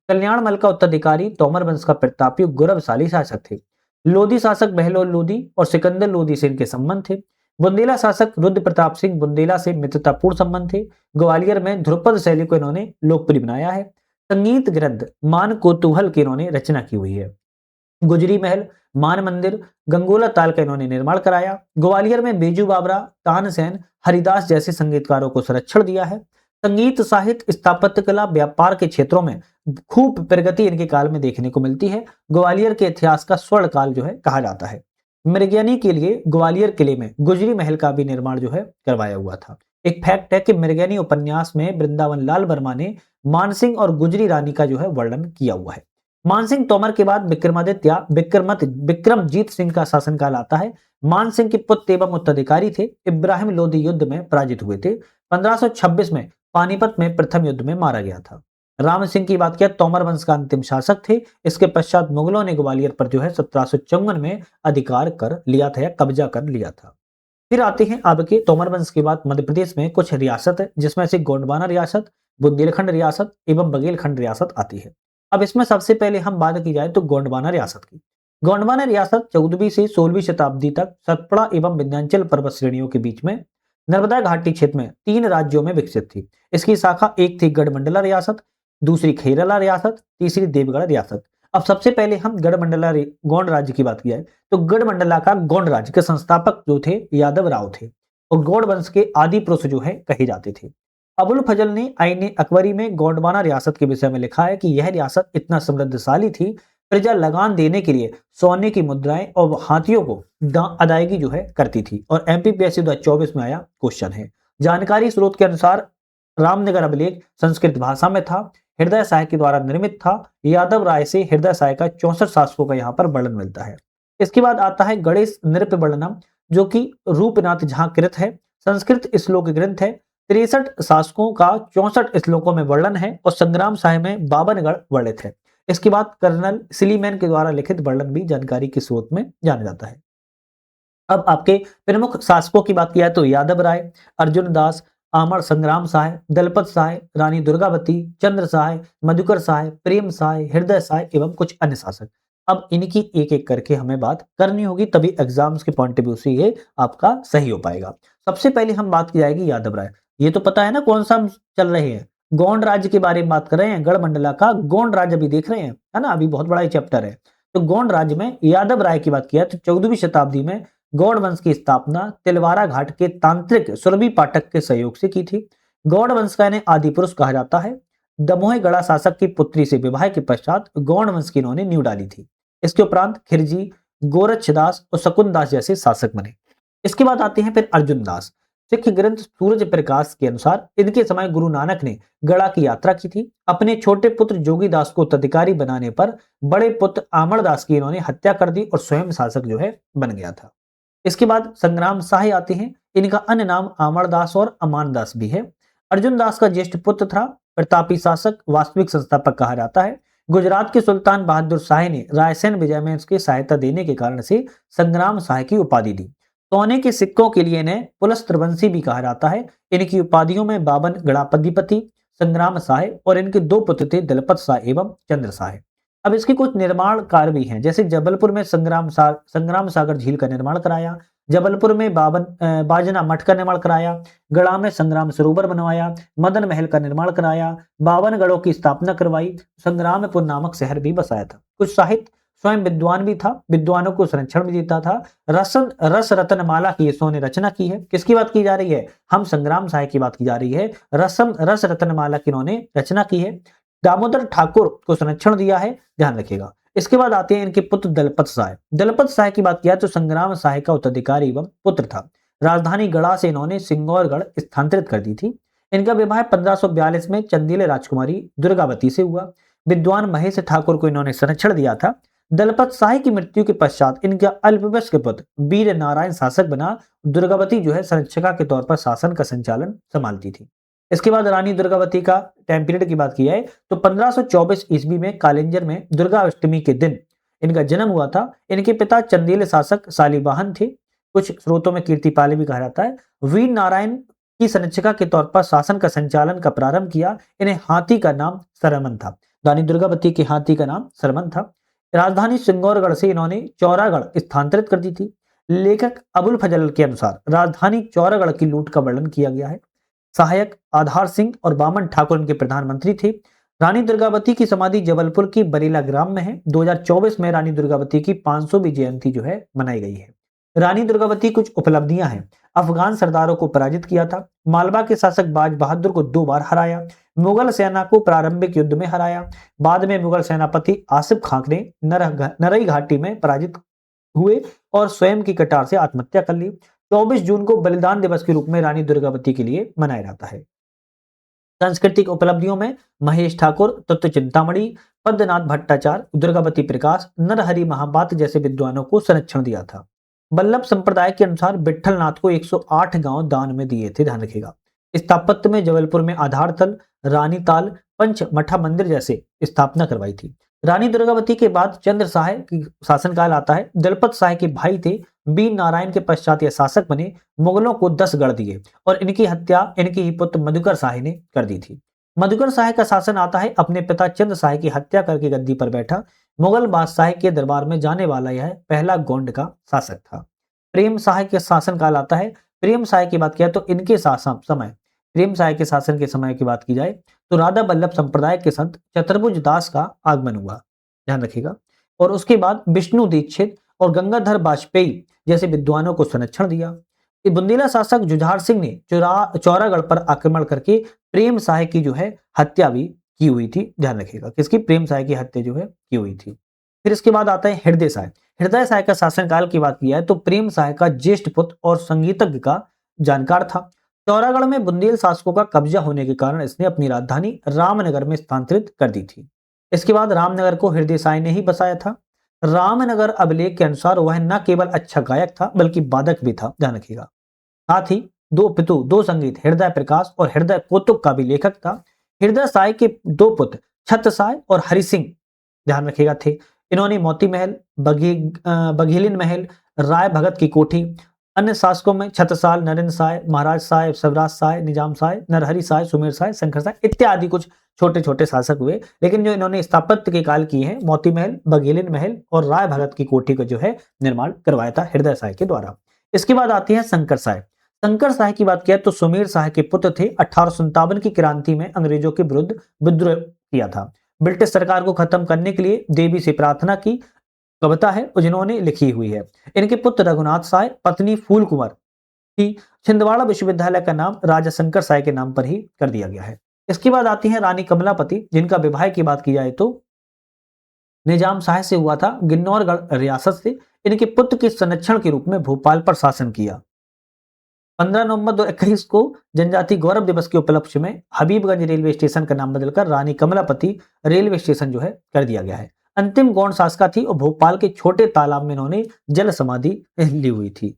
कल्याणमल का उत्तराधिकारी तोमर वंश का प्रतापी गौरवशाली शासक थे। लोधी शासक बहलोल लोधी और सिकंदर लोधी से इनके संबंध थे। बुंदेला शासक रुद्र प्रताप सिंह बुंदेला से मित्रतापूर्ण संबंध थे। ग्वालियर में ध्रुपद शैली को इन्होंने लोकप्रिय बनाया है। संगीत ग्रंथ मान कोतूहल की इन्होंने रचना की हुई है। गुजरी महल, मान मंदिर, गंगोला ताल का इन्होंने निर्माण कराया। ग्वालियर में बेजू बाबरा, तानसेन, हरिदास जैसे संगीतकारों को संरक्षण दिया है। संगीत, साहित्य, स्थापत्य कला, व्यापार के क्षेत्रों में खूब प्रगति इनके काल में देखने को मिलती है। ग्वालियर के इतिहास का स्वर्ण काल जो है कहा जाता है। मृगयानी के लिए ग्वालियर किले में गुजरी महल का भी निर्माण जो है करवाया हुआ था। एक फैक्ट है कि मृगयानी उपन्यास में वृंदावन लाल वर्मा ने मानसिंह और गुजरी रानी का जो है वर्णन किया हुआ है। मानसिंह तोमर के बाद विक्रमजीत सिंह का शासनकाल आता है। मान सिंह के पुत्र एवं उत्तराधिकारी थे। इब्राहिम लोदी युद्ध में पराजित हुए थे। 1526 में पानीपत में प्रथम युद्ध में मारा गया था। राम सिंह की बात किया, तोमर वंश का अंतिम शासक थे। इसके पश्चात मुगलों ने ग्वालियर पर जो है 1754 में अधिकार कर लिया था या कब्जा कर लिया था। फिर आते हैं आपके तोमर वंश के बाद मध्य प्रदेश में कुछ रियासत है, जिसमें से गोंडवाना रियासत, बुंदेलखंड रियासत एवं बघेलखंड रियासत आती है। अब इसमें सबसे पहले हम बात की जाए तो गोंडवाना रियासत की। गोंडवाना रियासत 14वीं से 16वीं शताब्दी तक सतपुड़ा एवं विंध्याचल पर्वत श्रेणियों के बीच में नर्मदा घाटी क्षेत्र में 3 राज्यों में विकसित थी। इसकी शाखा एक थी गढ़मंडला रियासत, दूसरी खेरला रियासत, तीसरी देवगढ़ रियासत। अब सबसे पहले हम गोंड राज्य की बात की जाए तो गढ़मंडला का गोंड राज्य के संस्थापक जो थे यादव राव थे और गोंड वंश के आदि पुरुष जो है कहे जाते थे। अबुल फजल ने आईने अकबरी में गोंडवाना रियासत के विषय में लिखा है कि यह रियासत इतना समृद्धशाली थी, प्रजा लगान देने के लिए सोने की मुद्राएं और हाथियों को अदायगी जो है करती थी। और एमपीपीएससी 2024 में आया क्वेश्चन है। जानकारी स्रोत के अनुसार रामनगर अभिलेख संस्कृत भाषा में था, हृदय साय के द्वारा निर्मित था। यादव राय से हृदय साय का 64 शासकों का यहाँ पर वर्णन मिलता है। इसके बाद आता है गणेश नृप वर्णनम, जो कि रूपनाथ झा कृत है, संस्कृत श्लोक ग्रंथ है। 63 शासकों का 64 श्लोकों में वर्णन है और संग्राम साय में 52 गढ़ वर्णित है। इसके बाद कर्नल सिलीमैन के द्वारा लिखित वर्णन भी जानकारी के स्रोत में जाना जाता है। अब आपके प्रमुख शासकों की बात किया तो यादव राय, अर्जुन दास, आमर संग्राम साय, दलपत साय, रानी दुर्गावती, चंद्र साय, मधुकर साय, प्रेम साय, हृदय साय एवं कुछ अन्य शासक। अब इनकी एक एक करके हमें बात करनी होगी, तभी एग्जाम्स के पॉइंट ऑफ व्यू से ये आपका सही हो पाएगा। सबसे पहले हम बात की जाएगी यादव राय। ये तो पता है ना कौन सा हम चल रहे हैं, गोंड राज्य के बारे में बात कर रहे हैं। गढ़मंडला का गोंड राज्य अभी देख रहे हैं, है ना, अभी बहुत बड़ा ही चैप्टर है। तो गोंड राज्य में यादव राय की बात किया तो 14वीं शताब्दी में गौड़ वंश की स्थापना तिलवारा घाट के तांत्रिक सुरभि पाठक के सहयोग से की थी। गौड़ वंश का इन्हें आदि पुरुष कहा जाता है। दमोह गढ़ा शासक की पुत्री से विवाह के पश्चात गौड़ वंश की इन्होंने नींव डाली थी। इसके उपरांत खिरजी, गोरक्षदास और शकुनदास जैसे शासक बने। इसके बाद आते हैं फिर अर्जुन दास। सिख ग्रंथ सूरज प्रकाश के अनुसार इनके समय गुरु नानक ने गढ़ा की यात्रा की थी। अपने छोटे पुत्र जोगीदास को उत्तराधिकारी बनाने पर बड़े पुत्र आमरदास की इन्होंने हत्या कर दी और स्वयं शासक जो है बन गया था। इसके बाद संग्राम साय आते हैं। इनका अन्य नाम अमरदास और अमानदास भी है। अर्जुन दास का ज्येष्ठ पुत्र था, प्रतापी शासक, वास्तविक संस्थापक कहा जाता है। गुजरात के सुल्तान बहादुर शाह ने रायसेन विजय में उसकी सहायता देने के कारण से संग्राम साय की उपाधि दी। सोने के सिक्कों के लिए इन्हें पुलस्त्रवंशी भी कहा जाता है। इनकी उपाधियों में बावन गणाधिपति, संग्राम साय और इनके 2 पुत्र थे, दलपत साय एवं चंद्र साय। अब इसके कुछ निर्माण कार्य भी हैं, जैसे जबलपुर में संग्राम सागर झील का निर्माण कराया, जबलपुर में बाजना मठ का निर्माण कराया, गढ़ा में संग्राम सरोवर बनवाया, मदन महल का निर्माण कराया, 52 गढ़ों की स्थापना करवाई, संग्रामपुर नामक शहर भी बसाया था। कुछ साहित्य, स्वयं विद्वान भी था, विद्वानों को संरक्षण भी देता था। रस रत्नमाला की इन्होंने रचना की है। किसकी बात की जा रही है, हम संग्राम साय की बात की जा रही है। रस रत्नमाला की इन्होंने रचना की है। दामोदर ठाकुर को संरक्षण दिया है, ध्यान रखिएगा। इसके बाद आते हैं इनके पुत्र दलपत साय। दलपत साय की बात किया तो संग्राम साय का उत्तराधिकारी एवं पुत्र था। राजधानी गढ़ा से इन्होंने सिंगौरगढ़ स्थानांतरित कर दी थी। इनका विवाह 1542 में चंदेल राजकुमारी दुर्गावती से हुआ। विद्वान महेश ठाकुर को इन्होंने संरक्षण दिया था। दलपत साय की मृत्यु के पश्चात इनका अल्पवयस्क पुत्र वीर नारायण शासक बना। दुर्गावती जो है संरक्षिका के तौर पर शासन का संचालन संभालती थी। इसके बाद रानी दुर्गावती का टाइम पीरियड की बात की जाए तो 1524 ईस्वी में कालिंजर में दुर्गा अष्टमी के दिन इनका जन्म हुआ था। इनके पिता चंदेल शासक शालिवाहन थे। कुछ स्रोतों में कीर्तिपाली भी कहा जाता है। वीर नारायण की संरक्षिका के तौर पर शासन का संचालन का प्रारंभ किया। इन्हें हाथी का नाम सरमन था। रानी दुर्गावती के हाथी का नाम सरमन था। राजधानी सिंगौरगढ़ से इन्होंने चौरागढ़ स्थानांतरित कर दी थी। लेखक अबुल फजल के अनुसार राजधानी चौरागढ़ की लूट का वर्णन किया गया है। सहायक आधार सिंह और बामन ठाकुर इनके प्रधानमंत्री थे। रानी दुर्गावती की समाधि जबलपुर की बरेला ग्राम में है। 2024 में रानी दुर्गावती की 500वीं जयंती जो है मनाई गई है। रानी दुर्गावती कुछ उपलब्धियां हैं। अफगान सरदारों को पराजित किया था। मालवा के शासक बाज बहादुर को 2 बार हराया। मुगल सेना को प्रारंभिक युद्ध में हराया। बाद में मुगल सेनापति आसिफ खां ने नरई घाटी में पराजित हुए और स्वयं की कटार से आत्महत्या कर ली। 24 जून को बलिदान दिवस के रूप में रानी दुर्गावती के लिए मनाया जाता है। सांस्कृतिक उपलब्धियों में महेश ठाकुर, तत्व चिंतामणि, पद्मनाथ भट्टाचार्य, दुर्गावती प्रकाश, नरहरि महापात्र जैसे विद्वानों को संरक्षण दिया था। बल्लभ संप्रदाय के अनुसार विट्ठलनाथ को 108 गांव दान में दिए थे, ध्यान रखिएगा। स्थापत्य में जबलपुर में आधारतल, रानीताल, पंचमठा मंदिर जैसे स्थापना करवाई थी। रानी दुर्गावती के बाद चंद्र साह की शासनकाल आता है। दलपत साह के भाई थे, बी नारायण के पश्चात यह शासक बने। मुगलों को 10 गढ़ दिए और इनकी हत्या इनके ही पुत्र मधुकर शाह ने कर दी थी। मधुकर शाह का शासन आता है, अपने पिता चंद्र शाह की हत्या करके गद्दी पर बैठा। मुगल बादशाह के दरबार में जाने वाला यह पहला गोंड का शासक था। प्रेम शाह के शासन काल आता है। प्रेम शाह की बात किया तो इनके शासन समय प्रेम शाह के शासन के समय की बात की जाए तो राधा बल्लभ संप्रदाय के संत चतुर्भुज दास का आगमन हुआ, ध्यान रखिएगा। और उसके बाद विष्णु दीक्षित और गंगाधर वाजपेयी जैसे विद्वानों को संरक्षण दिया। बुंदीला शासक जुझार सिंह ने चौरागढ़ पर आक्रमण करके प्रेम शाह की जो है हत्या भी की हुई थी, ध्यान रखिएगा। किसकी? प्रेम शाह की हत्या जो है की हुई थी। फिर इसके बाद आता है हृदय शाह। हृदय शाह का शासनकाल की बात किया है तो प्रेम शाह का ज्येष्ठ पुत्र और संगीतज्ञ का जानकार था। चौरागढ़ में बुंदेल शासकों का कब्जा होने के कारण इसने अपनी राजधानी रामनगर में स्थानांतरित कर दी थी। इसके बाद रामनगर को हृदय शाह ने ही बसाया था। रामनगर अभिलेख के अनुसार वह न केवल अच्छा गायक था बल्कि वादक भी था, ध्यान रखिएगा। साथ ही दो पितु, दो संगीत, हृदय प्रकाश और हृदय कौतुक का भी लेखक था। हृदय शाह के दो पुत्र छत्र शाह और हरि सिंह, ध्यान रखिएगा, थे। इन्होंने मोती महल, बघेलिन महल, राय भगत की कोठी, अन्य शासकों में छत्रसाल, नरेंद्र शाह, महाराज शाह, शिवराज शाह, निजाम शाह, नरहरि शाह, सुमेर शाह, शंकर शाह इत्यादि कुछ छोटे छोटे शासक हुए। लेकिन जो इन्होंने स्थापत्य के काल किए हैं, मोती महल, बघेलिन महल और राय भगत की कोठी का जो है निर्माण करवाया था हृदय शाह के द्वारा। इसके बाद आती है शंकर शाह। शंकर शाह की बात किया तो सुमेर शाह के पुत्र थे। 1857 की क्रांति में अंग्रेजों के विरुद्ध विद्रोह किया था। ब्रिटिश सरकार को खत्म करने के लिए देवी से प्रार्थना की कविता है जिन्होंने लिखी हुई है। इनके पुत्र रघुनाथ शाह, पत्नी फूल कुंवर की छिंदवाड़ा विश्वविद्यालय का नाम राजा शंकर शाह के नाम पर ही कर दिया गया है। इसके बाद आती है रानी कमलापति, जिनका विवाह की बात की जाए तो निजाम शाह से हुआ था, गिन्नौरगढ़ रियासत से। इनके पुत्र के संरक्षण के रूप में भोपाल पर शासन किया। 15 नवंबर 2021 को जनजाति गौरव दिवस के उपलक्ष्य में हबीबगंज रेलवे स्टेशन का नाम बदलकर रानी कमलापति रेलवे स्टेशन जो है कर दिया गया है। अंतिम गौंड शासका थी और भोपाल के छोटे तालाब में इन्होंने जल समाधि ली हुई थी,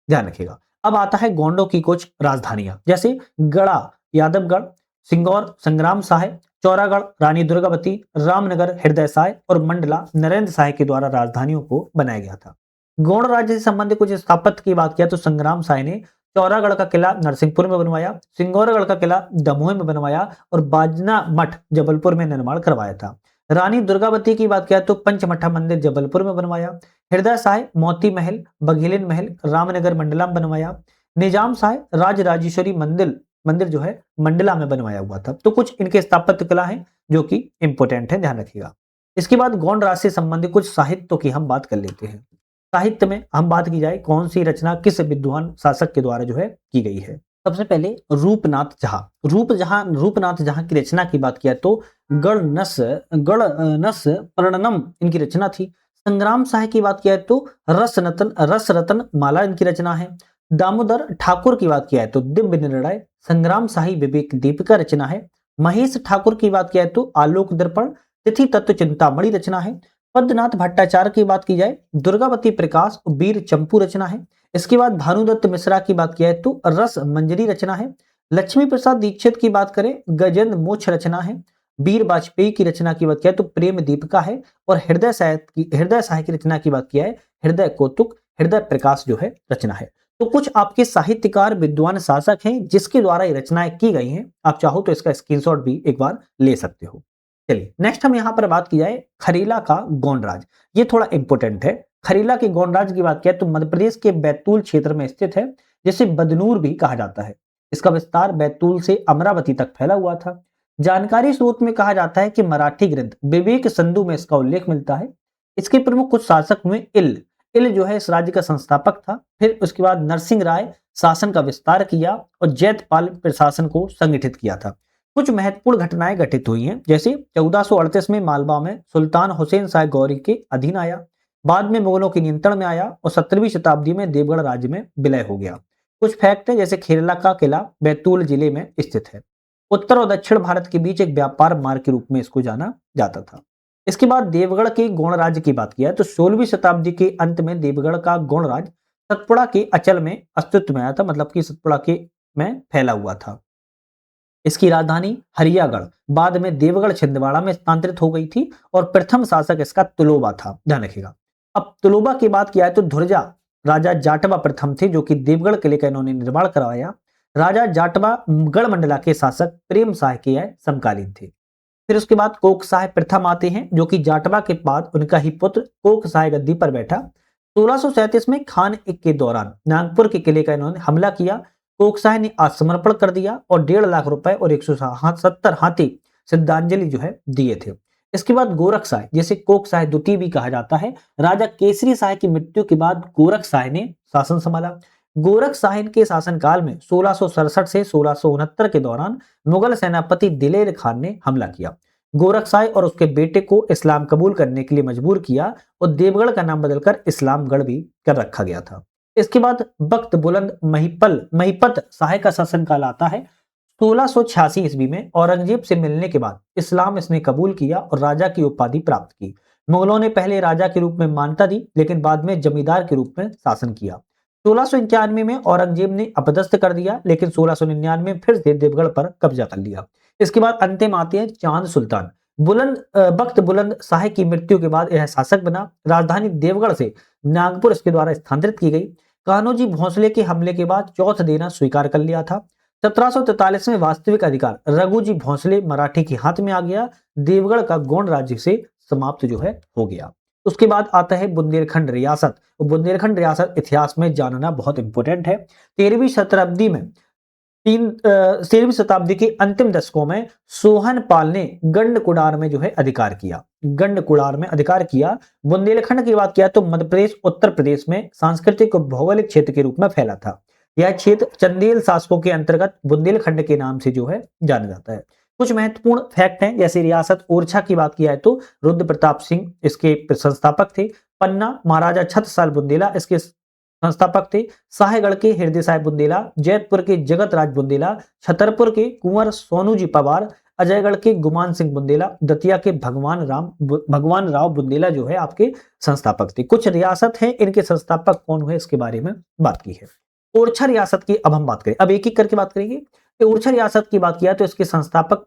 ध्यान रखिएगा। अब आता है गोंडों की कुछ राजधानियां, जैसे गढ़ा यादवगढ़, सिंगौर संग्राम शाह, चौरागढ़ रानी दुर्गावती, रामनगर हृदय शाह और मंडला नरेंद्र शाह के द्वारा राजधानियों को बनाया गया था। गौड़ राज्य से संबंधित कुछ स्थापत्य की बात किया तो संग्राम शाह ने चौरागढ़ का किला नरसिंहपुर में बनवाया, सिंगौरगढ़ का किला दमोह में बनवाया और बाजना मठ जबलपुर में निर्माण करवाया था। रानी दुर्गावती की बात किया तो पंचमठा मंदिर जबलपुर में बनवाया। हृदय शाह मोती महल, बघेलिन महल रामनगर मंडला में बनवाया। निजाम शाह राजराजेश्वरी मंदिर मंदिर जो है मंडला में बनवाया हुआ था। तो कुछ इनके स्थापत्य कला है जो कि इंपोर्टेंट है, ध्यान रखिएगा। इसके बाद गौंड राज से संबंधित कुछ साहित्य की हम बात कर लेते हैं। साहित्य में हम बात की जाए कौन सी रचना किस विद्वान शासक के द्वारा जो है की गई है। सबसे पहले रूपनाथ झा। रूपनाथ झा की रचना की बात किया तो गणनस प्रणनम इनकी रचना थी। संग्राम शाह की बात किया तो रस रतन माला इनकी रचना है। दामोदर ठाकुर की बात किया है तो दिव्य निर्णय संग्राम शाही विवेक दीपिका रचना है। महेश ठाकुर की बात किया तो आलोक दर्पण तिथि तत्व चिंतामणि रचना है। पद्मनाथ भट्टाचार्य की बात की जाए दुर्गावती प्रकाश वीर चंपू रचना है। इसके बाद भानुदत्त मिश्रा की बात किया है तो रस मंजरी रचना है। लक्ष्मी प्रसाद दीक्षित की बात करें गजेंद्र मोक्ष रचना है। वीर वाजपेयी की रचना की बात किया तो प्रेम दीपिका है। और हृदय शाह की रचना की बात किया है हृदय कौतुक हृदय प्रकाश जो है रचना है। तो कुछ आपके साहित्यकार विद्वान शासक हैं जिसके द्वारा ये रचनाएं की गई हैं। आप चाहो तो इसका स्क्रीनशॉट भी एक बार ले सकते हो। चलिए नेक्स्ट हम यहाँ पर बात की जाए खरीला का गोंड राज। ये थोड़ा इंपोर्टेंट है। खरीला के गोंड राज की बात किया तो मध्य प्रदेश के बैतूल क्षेत्र में स्थित है, जिसे बदनूर भी कहा जाता है। इसका विस्तार बैतूल से अमरावती तक फैला हुआ था। जानकारी स्रोत में कहा जाता है कि मराठी ग्रंथ विवेक संधु में इसका उल्लेख मिलता है। इसके प्रमुख कुछ शासक हुए इल जो है इस राज्य का संस्थापक था। फिर उसके बाद नरसिंह राय शासन का विस्तार किया और जैतपाल प्रशासन को संगठित किया था। कुछ महत्वपूर्ण घटनाएं घटित हुई हैं, जैसे 1438 में मालवा में सुल्तान हुसैन शाह गौरी के अधीन आया, बाद में मुगलों के नियंत्रण में आया और 17वीं शताब्दी में देवगढ़ राज्य में विलय हो गया। कुछ फैक्ट है, जैसे खेरला का किला बैतूल जिले में स्थित है। उत्तर और दक्षिण भारत के बीच एक व्यापार मार्ग के रूप में इसको जाना जाता था। इसके बाद देवगढ़ के गौण राज्य की बात किया तो 16वीं शताब्दी के अंत में देवगढ़ का गौण राज्य सतपुड़ा के अचल में अस्तित्व में आया था, मतलब कि सतपुड़ा के में फैला हुआ था। इसकी राजधानी हरियागढ़ बाद में देवगढ़ छिंदवाड़ा में स्थानांतरित हो गई थी और प्रथम शासक इसका तुलोबा था, ध्यान रखिएगा। अब तुलोबा की बात किया है तो धुर्जा राजा जाटवा प्रथम थे, जो कि देवगढ़ किले का इन्होंने निर्माण करवाया। राजा जाटवा गढ़ मंडला के शासक प्रेम साह के समकालीन थे। फिर उसके बाद कोकसाय प्रथम आते हैं, जो कि जाटवा के बाद उनका ही पुत्र कोकसाय गद्दी पर बैठा। 1637 में खान एक के दौरान नागपुर के किले का इन्होंने हमला किया। कोकसाय ने आत्मसमर्पण कर दिया और 1.5 लाख रुपए और 170 हाथी श्रद्धांजलि जो है दिए थे। इसके बाद गोरखसाय, जिसे कोकसाय द्वितीय भी कहा जाता है, राजा केसरी साय की मृत्यु के बाद गोरखसाय ने शासन संभाला। गोरखसाय के शासनकाल में 1667 से 1669 के दौरान मुगल सेनापति दिलेर खान ने हमला किया, गोरखसाय और उसके बेटे को इस्लाम कबूल करने के लिए मजबूर किया और देवगढ़ का नाम बदलकर इस्लामगढ़ भी कर रखा गया था। इसके बाद बख्त बुलंद महिपत शाह का शासनकाल आता है। 1686 ईस्वी में औरंगजेब से मिलने के बाद इस्लाम इसने कबूल किया और राजा की उपाधि प्राप्त की। मुगलों ने पहले राजा के रूप में मान्यता दी, लेकिन बाद में जमींदार के रूप में शासन किया। 1691 में औरंगजेब ने अपदस्थ कर दिया, लेकिन 1699 में फिर से देवगढ़ पर कब्जा कर लिया। इसके बाद अंतिम आते हैं चांद सुल्तान। बख्त बुलंद शाह की मृत्यु के बाद यह शासक बना। राजधानी देवगढ़ से नागपुर इसके द्वारा स्थानांतरित की गई। कान्होजी भोंसले के हमले के बाद चौथ देना स्वीकार कर लिया था। 1743 में वास्तविक अधिकार रघुजी भोंसले मराठी के हाथ में आ गया। देवगढ़ का गौड़ राज्य से समाप्त जो है हो गया। उसके बाद आता है बुंदेलखंड रियासत। बुंदेलखंड रियासत इतिहास में जानना बहुत इंपॉर्टेंट है। 13वीं शताब्दी के अंतिम दशकों में सोहनपाल ने गंडकुडार में जो है अधिकार किया। गंडकुडार में अधिकार किया। बुंदेलखंड की बात किया तो मध्य प्रदेश उत्तर प्रदेश में सांस्कृतिक और भौगोलिक क्षेत्र के रूप में फैला था। यह क्षेत्र चंदेल शासकों के अंतर्गत बुंदेलखंड के नाम से जो है जाना जाता है। कुछ महत्वपूर्ण फैक्ट हैं, जैसे रियासत ओरछा की बात किया है तो रुद्र प्रताप सिंह इसके संस्थापक थे। पन्ना महाराजा छत्रसाल बुंदेला इसके संस्थापक थे। साहेगढ़ के हृदय साहिब बुंदेला, जैतपुर के जगत राज बुंदेला, छतरपुर के कुंवर सोनू जी पवार, अजयगढ़ के गुमान सिंह बुंदेला, दतिया के भगवान राव बुंदेला जो है आपके संस्थापक थे। कुछ रियासत हैं, इनके संस्थापक कौन हुए इसके बारे में बात की है। ओरछा रियासत की अब हम बात करें, अब एक एक करके बात करेंगे। ओरछा रियासत की बात किया तो इसके संस्थापक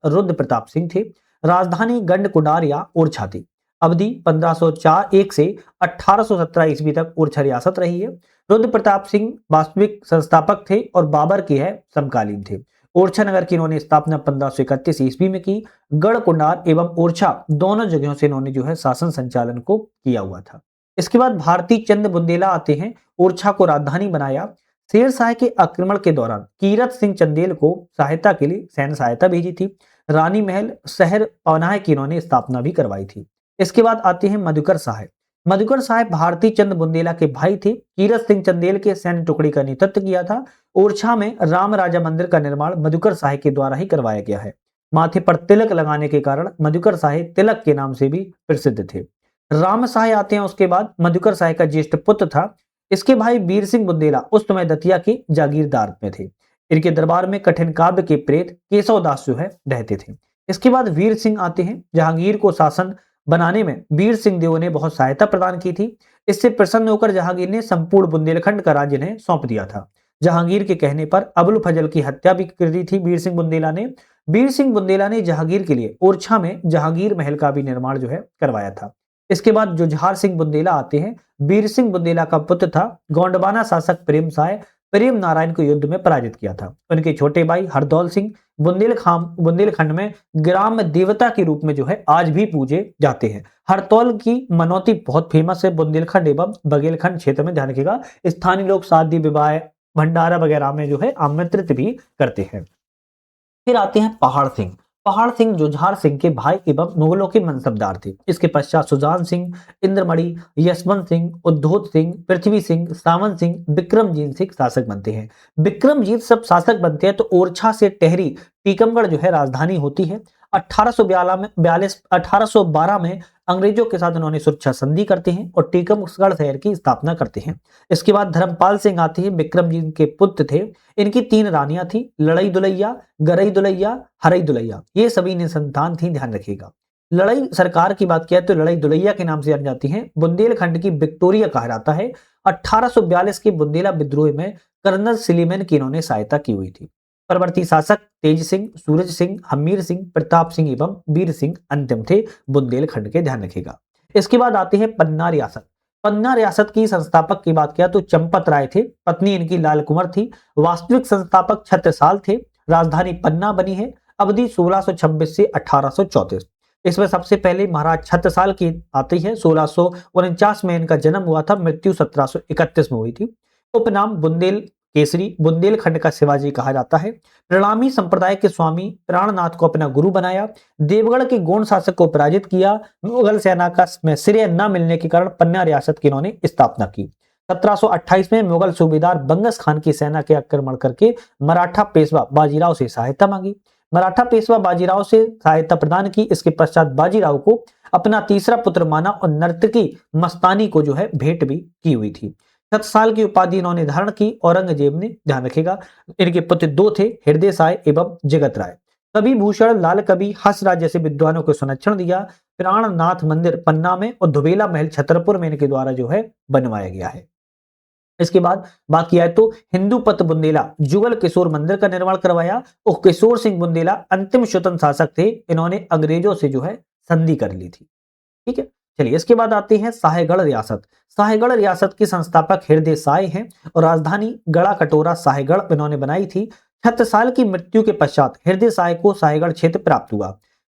रुद्र प्रताप सिंह थे। राजधानी गंडकुडार या ओरछा थी। अवधि 1501 से 1817 ईस्वी तक ओरछा रियासत रही है। रुद्र प्रताप सिंह वास्तविक संस्थापक थे और बाबर के है समकालीन थे। ओरछा नगर की इन्होंने स्थापना 1531 ईस्वी में की। गढ़कुंडार एवं ओरछा दोनों जगहों से इन्होंने जो है शासन संचालन को किया हुआ था। इसके बाद भारतीय चंद बुंदेला आते हैं। ओरछा को राजधानी बनाया। शेर शाह के आक्रमण के दौरान कीरत सिंह चंदेल को सहायता के लिए सैन्य सहायता भेजी थी। रानी महल शहर पवनाह की इन्होंने स्थापना भी करवाई थी। इसके बाद आते हैं मधुकर साहब। मधुकर साहब भारतीय चंद बुंदेला के भाई थे। कीरत सिंह चंदेल के सैन्य टुकड़ी का नेतृत्व किया था। ओरछा में राम राजा मंदिर का निर्माण मधुकर साहब के द्वारा ही करवाया गया है। माथे पर तिलक लगाने के कारण मधुकर साहब तिलक के नाम से भी प्रसिद्ध थे। राम साहब आते हैं उसके बाद। मधुकर साहब का ज्येष्ठ पुत्र था। इसके भाई वीर सिंह बुंदेला उस समय दतिया के जागीरदार में थे। इनके दरबार में कठिन काव्य के प्रेत केशव दास जो है रहते थे। इसके बाद वीर सिंह आते हैं। जहांगीर को शासन बनाने में वीर सिंह देव ने बहुत सहायता प्रदान की थी। इससे प्रसन्न होकर जहांगीर ने संपूर्ण बुंदेलखंड का राज्य इन्हें सौंप दिया था। जहांगीर के कहने पर अबुल फजल की हत्या भी कर दी थी वीर सिंह बुंदेला ने। वीर सिंह बुंदेला ने जहांगीर के लिए ओरछा में जहांगीर महल का भी निर्माण जो है करवाया था। इसके बाद जुझार सिंह बुंदेला आते हैं। वीर सिंह बुंदेला का पुत्र था। गोंडवाना शासक प्रेम नारायण को युद्ध में पराजित किया था। उनके छोटे भाई हरदौल सिंह बुंदेलखंड में ग्राम देवता के रूप में जो है आज भी पूजे जाते हैं। हरदौल की मनौती बहुत फेमस है बुंदेलखंड एवं बघेलखंड क्षेत्र में, ध्यान रखिएगा। स्थानीय लोग शादी विवाह भंडारा वगैरह में जो है आमंत्रित भी करते हैं। फिर आते हैं पहाड़ सिंह। पहाड़ सिंह जुझार सिंह के भाई एवं मुगलों के मनसबदार थे। इसके पश्चात सुजान सिंह, इंद्रमणि, यशवंत सिंह, उद्धोत सिंह, पृथ्वी सिंह, सावंत सिंह, विक्रमजीत सिंह शासक बनते हैं। विक्रमजीत सब शासक बनते हैं तो ओरछा से टेहरी टीकमगढ़ जो है राजधानी होती है। 1812 में अंग्रेजों के साथ उन्होंने सुरक्षा संधि करते हैं और टीकमगढ़ शहर की स्थापना करते हैं। इसके बाद धर्मपाल सिंह आते हैं, विक्रम जी के पुत्र थे। इनकी 3 रानियां थी, लड़ई दुलैया, गरई दुलैया, हरई दुलैया। ये सभी निसंतान थी, ध्यान रखिएगा। लड़ई सरकार की बात किया तो लड़ई दुलैया के नाम से जानी जाती है। बुंदेलखंड की विक्टोरिया कहा जाता है। 1842 के बुंदेला विद्रोह में कर्नल सिलीमैन की इन्होंने सहायता की हुई थी। परवर्ती शासक तेज सिंह, सूरज सिंह, हमीर सिंह, प्रताप सिंह एवं वीर सिंह अंतिम थे बुंदेलखंड के, ध्यान रखिएगा। इसके बाद आते हैं पन्ना रियासत। पन्ना रियासत की संस्थापक की बात किया तो चंपत राय थे, पत्नी इनकी लाल कुंवर थी। वास्तविक संस्थापक छत्रसाल थे। राजधानी पन्ना बनी है। अवधि 1626 से 1834। इसमें सबसे पहले महाराज छत्रसाल की आती है। 1649 में इनका जन्म हुआ था, मृत्यु 1731 में हुई थी। उपनाम बुंदेल केसरी, बुंदेलखंड का शिवाजी कहा जाता है। प्रणामी संप्रदाय के स्वामी प्राणनाथ को अपना गुरु बनाया। देवगढ़ के गोंड शासक को पराजित किया। मुगल सेना का में श्रेय न मिलने के कारण पन्ना रियासत की इन्होंने स्थापना की। 1728 में मुगल सूबेदार बंगस खान की सेना के आक्रमण करके मराठा पेशवा बाजीराव से सहायता मांगी। मराठा पेशवा बाजीराव से सहायता प्रदान की। इसके पश्चात बाजीराव को अपना तीसरा पुत्र माना और नर्तकी मस्तानी को जो है भेंट भी की हुई थी। छत्रसाल की उपाधि इन्होंने धारण की। औरंगजेब ने, ध्यान रखेगा, इनके पुत्र 2 थे, हृदय साय एवं जगत राय। कवि भूषण, लाल कवि, हंसराज जैसे विद्वानों को संरक्षण दिया। प्राणनाथ मंदिर पन्ना में और धुबेला महल छतरपुर में इनके द्वारा जो है बनवाया गया है। इसके बाद बात किया है तो हिंदू पत बुंदेला जुगल किशोर मंदिर का निर्माण करवाया और किशोर सिंह बुंदेला अंतिम स्वतंत्र शासक थे। इन्होंने अंग्रेजों से जो है संधि कर ली थी। ठीक है, चलिए इसके बाद आते हैं साहेगढ़ रियासत। साहेगढ़ रियासत के संस्थापक हृदय साय हैं और राजधानी गड़ा कटोरा साहेगढ़ इन्होंने बनाई थी। छत्रसाल की मृत्यु के पश्चात हृदय साय को साहेगढ़ क्षेत्र प्राप्त हुआ।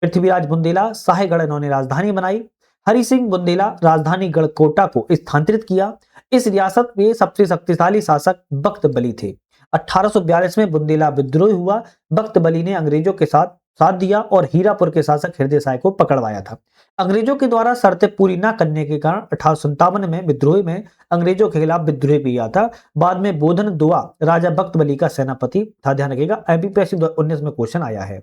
पृथ्वीराज बुंदेला साहेगढ़ इन्होंने राजधानी बनाई। हरि सिंह बुंदेला राजधानी गढ़कोटा को स्थानांतरित किया। इस रियासत में सबसे शक्तिशाली शासक बख्त बली थे। 1842 में बुंदेला विद्रोह हुआ। बख्त बली ने अंग्रेजों के साथ साथ दिया और हीरापुर के शासक हृदय साय को पकड़वाया था। अंग्रेजों के द्वारा शर्तें पूरी न करने के कारण 1857 में विद्रोह में अंग्रेजों के खिलाफ विद्रोह किया था। बाद में बोधन दुआ राजा बख्त बली का सेनापति था, ध्यान रखिएगा। एमपीएससी 19 में क्वेश्चन आया है।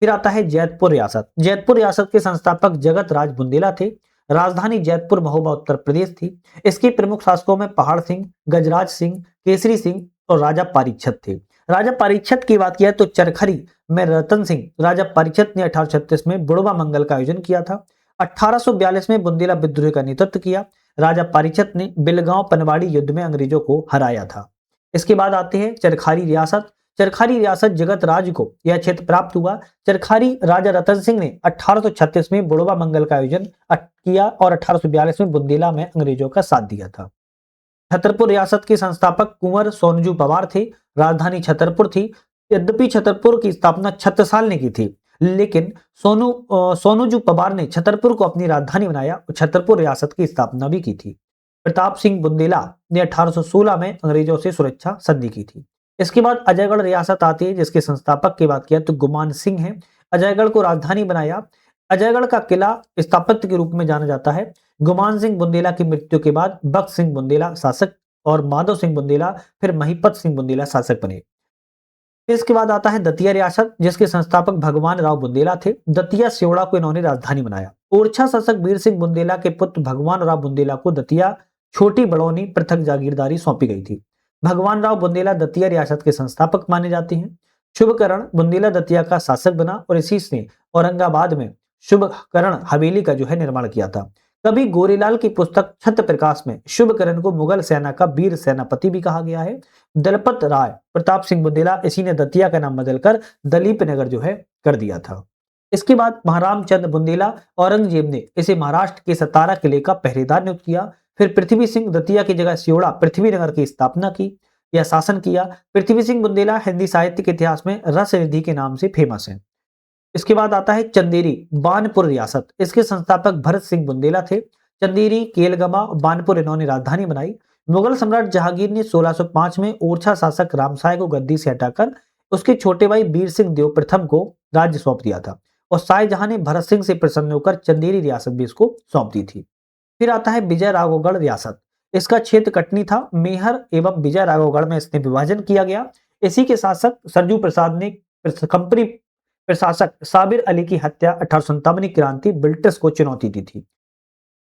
फिर आता है जैतपुर रियासत। जैतपुर रियासत के संस्थापक जगत राज बुंदेला थे। राजधानी जैतपुर महोबा उत्तर प्रदेश थी। इसके प्रमुख शासकों में पहाड़ सिंह, गजराज सिंह, केसरी सिंह और राजा पारीक्षत थे। राजा पारीक्षत की बात किया तो चरखरी में रतन सिंह, राजा पारीक्षत ने 1836 में बुड़वा मंगल का आयोजन किया था। 1842 में बुंदेला विद्रोह का नेतृत्व किया। राजा पारीक्षत ने बिलगांव पनवाड़ी युद्ध में अंग्रेजों को हराया था। इसके बाद आते हैं चरखारी रियासत। चरखारी रियासत जगत राज को यह क्षेत्र प्राप्त हुआ। चरखारी राजा रतन सिंह ने 1836 में बुड़वा मंगल का आयोजन किया और 1842 में बुंदेला में अंग्रेजों का साथ दिया था। छतरपुर रियासत के संस्थापक कुंवर सोनजू पवार थे। राजधानी छतरपुर थी। यद्यपि छतरपुर की स्थापना छत्रसाल ने की थी, लेकिन सोनूजू पवार ने छतरपुर को अपनी राजधानी बनाया और छतरपुर रियासत की स्थापना भी की थी। प्रताप सिंह बुंदेला ने 1816 में अंग्रेजों से सुरक्षा संधि की थी। इसके बाद अजयगढ़ रियासत आती है, जिसके संस्थापक की बात किया तो गुमान सिंह है। अजयगढ़ को राजधानी बनाया। अजयगढ़ का किला स्थापत्य के रूप में जाना जाता है। गुमान सिंह बुंदेला की मृत्यु के बाद बख्त सिंह बुंदेला शासक और माधव सिंह बुंदेला फिर महिपत सिंह बुंदेला शासक बने। इसके बाद आता है दतिया रियासत, जिसके संस्थापक भगवान राव बुंदेला थे। दतिया सियोड़ा को इन्होंने राजधानी बनाया। ओरछा शासक वीर सिंह बुंदेला के पुत्र भगवान राव बुंदेला को दतिया छोटी बड़ौनी पृथक जागीरदारी सौंपी गई थी। भगवान राव बुंदेला दतिया रियासत के संस्थापक माने जाते हैं। शुभकरण बुंदेला दतिया का शासक बना और इसी ने औरंगाबाद में शुभकरण हवेली का जो है निर्माण किया था। कभी गोरेलाल की पुस्तक छत्र प्रकाश में शुभकरण को मुगल सेना का वीर सेनापति भी कहा गया है। दलपत राय प्रताप सिंह बुंदेला, इसी ने दतिया का नाम बदलकर दलीप नगर जो है कर दिया था। इसके बाद महाराम चंद बुंदेला, औरंगजेब ने इसे महाराष्ट्र के सतारा किले का पहरेदार नियुक्त किया। फिर पृथ्वी सिंह दतिया की जगह सियोड़ा पृथ्वीनगर की स्थापना की या शासन किया। पृथ्वी सिंह बुंदेला हिंदी साहित्य के इतिहास में रस रिद्धि के नाम से फेमस है। इसके बाद आता है चंदेरी बानपुर रियासत। इसके संस्थापक भरत सिंह बुंदेला थे। चंदेरी, केलगमा, बानपुर इन्होंने राजधानी बनाई। मुगल सम्राट जहांगीर ने 1605 में ओरछा शासक रामसाय को गद्दी से हटाकर उसके छोटे भाई वीर सिंह देव प्रथम को राज्य सौंप दिया था और शाहजहां ने भरत सिंह से प्रसन्न होकर चंदेरी रियासत भी इसको सौंप दी थी। फिर आता है विजय राघवगढ़ रियासत। इसका क्षेत्र कटनी था। मेहर एवं विजय राघवगढ़ में इसने विभाजन किया गया। इसी के शासक सरजू प्रसाद ने कंपनी प्रशासक साबिर अली की हत्या 1857 की क्रांति ब्रिटिश को चुनौती दी थी।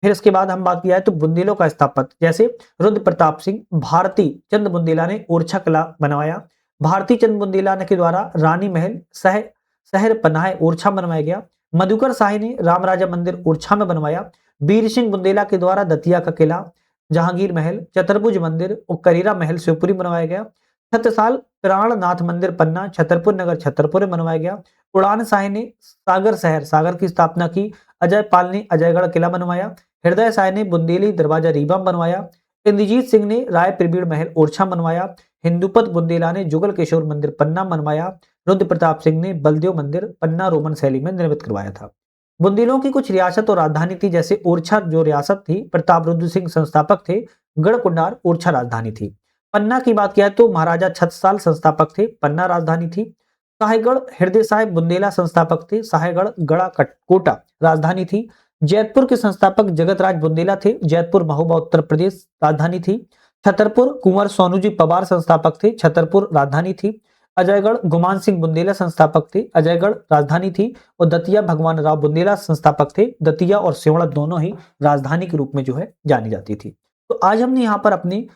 फिर इसके बाद हम बात किया है तो बुंदेलों का स्थापत्य, जैसे रुद्र प्रताप सिंह, भारती चंद बुंदेला ने ओरछा किला बनवाया। भारती चंद बुंदेला के द्वारा रानी महल, शहर पनाह ओरछा बनवाया गया। मधुकर शाही ने रामराजा मंदिर ओरछा में बनवाया। वीर सिंह बुंदेला के द्वारा दतिया का किला, जहांगीर महल, चतुर्भुज मंदिर और करीरा महल शिवपुरी बनवाया गया। छत्रसाल प्राणनाथ मंदिर पन्ना, छतरपुर नगर छतरपुर में बनवाया गया। उड़ान शाही ने सागर शहर सागर की स्थापना की। अजय पाल ने अजयगढ़ किला बनवाया। हृदय शाही ने बुंदेली दरवाजा रीवा बनवाया। इंद्रजीत सिंह ने राय प्रवीण महल ओरछा बनवाया। हिंदुपत बुंदेला ने जुगल किशोर मंदिर पन्ना बनवाया। रुद्र प्रताप सिंह ने बलदेव मंदिर पन्ना रोमन शैली में निर्मित करवाया था। बुंदेलों की कुछ रियासत और राजधानी थी, जैसे ओरछा जो रियासत थी, प्रताप रुद्र सिंह संस्थापक थे। गढ़कुंडार ओरछा राजधानी थी। पन्ना की बात किया तो महाराजा छत्रसाल संस्थापक थे, पन्ना राजधानी थी। साहेगढ़ हृदय साहेब बुंदेला संस्थापक थे, साहेगढ़ गढ़ा कोटा राजधानी थी। जैतपुर के संस्थापक जगत राज बुंदेला थे, जैतपुर महोबा उत्तर प्रदेश राजधानी थी। छतरपुर कुंवर सोनूजी पवार संस्थापक थे, छतरपुर राजधानी थी। अजयगढ़ गुमान सिंह बुंदेला संस्थापक थे, अजयगढ़ राजधानी थी। और दतिया भगवान राव बुंदेला संस्थापक थे, दतिया और सिवड़ा दोनों ही राजधानी के रूप में जो है जानी जाती थी। तो आज हमने यहाँ पर अपने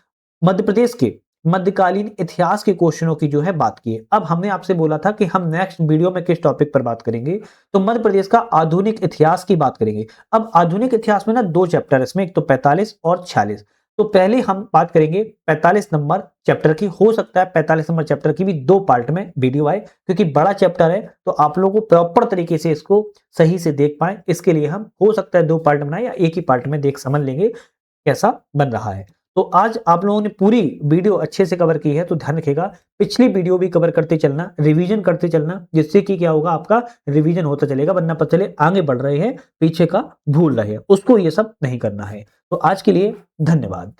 मध्य प्रदेश के मध्यकालीन इतिहास के क्वेश्चनों की जो है बात की है। अब हमने आपसे बोला था कि हम नेक्स्ट वीडियो में किस टॉपिक पर बात करेंगे, तो मध्य प्रदेश का आधुनिक इतिहास की बात करेंगे। अब आधुनिक इतिहास में ना दो चैप्टर इसमें, एक तो 45 और 46। तो पहले हम बात करेंगे 45 नंबर चैप्टर की। हो सकता है 45 नंबर चैप्टर की भी दो पार्ट में वीडियो आए, क्योंकि बड़ा चैप्टर है तो आप लोगों को प्रॉपर तरीके से इसको सही से देख पाए, इसके लिए हम हो सकता है दो पार्ट बनाए या एक ही पार्ट में देख समझ लेंगे कैसा बन रहा है। तो आज आप लोगों ने पूरी वीडियो अच्छे से कवर की है, तो ध्यान रखिएगा पिछली वीडियो भी कवर करते चलना, रिवीजन करते चलना, जिससे कि क्या होगा आपका रिवीजन होता चलेगा, वरना पता चले आगे बढ़ रहे हैं पीछे का भूल रहे हैं, उसको ये सब नहीं करना है। तो आज के लिए धन्यवाद।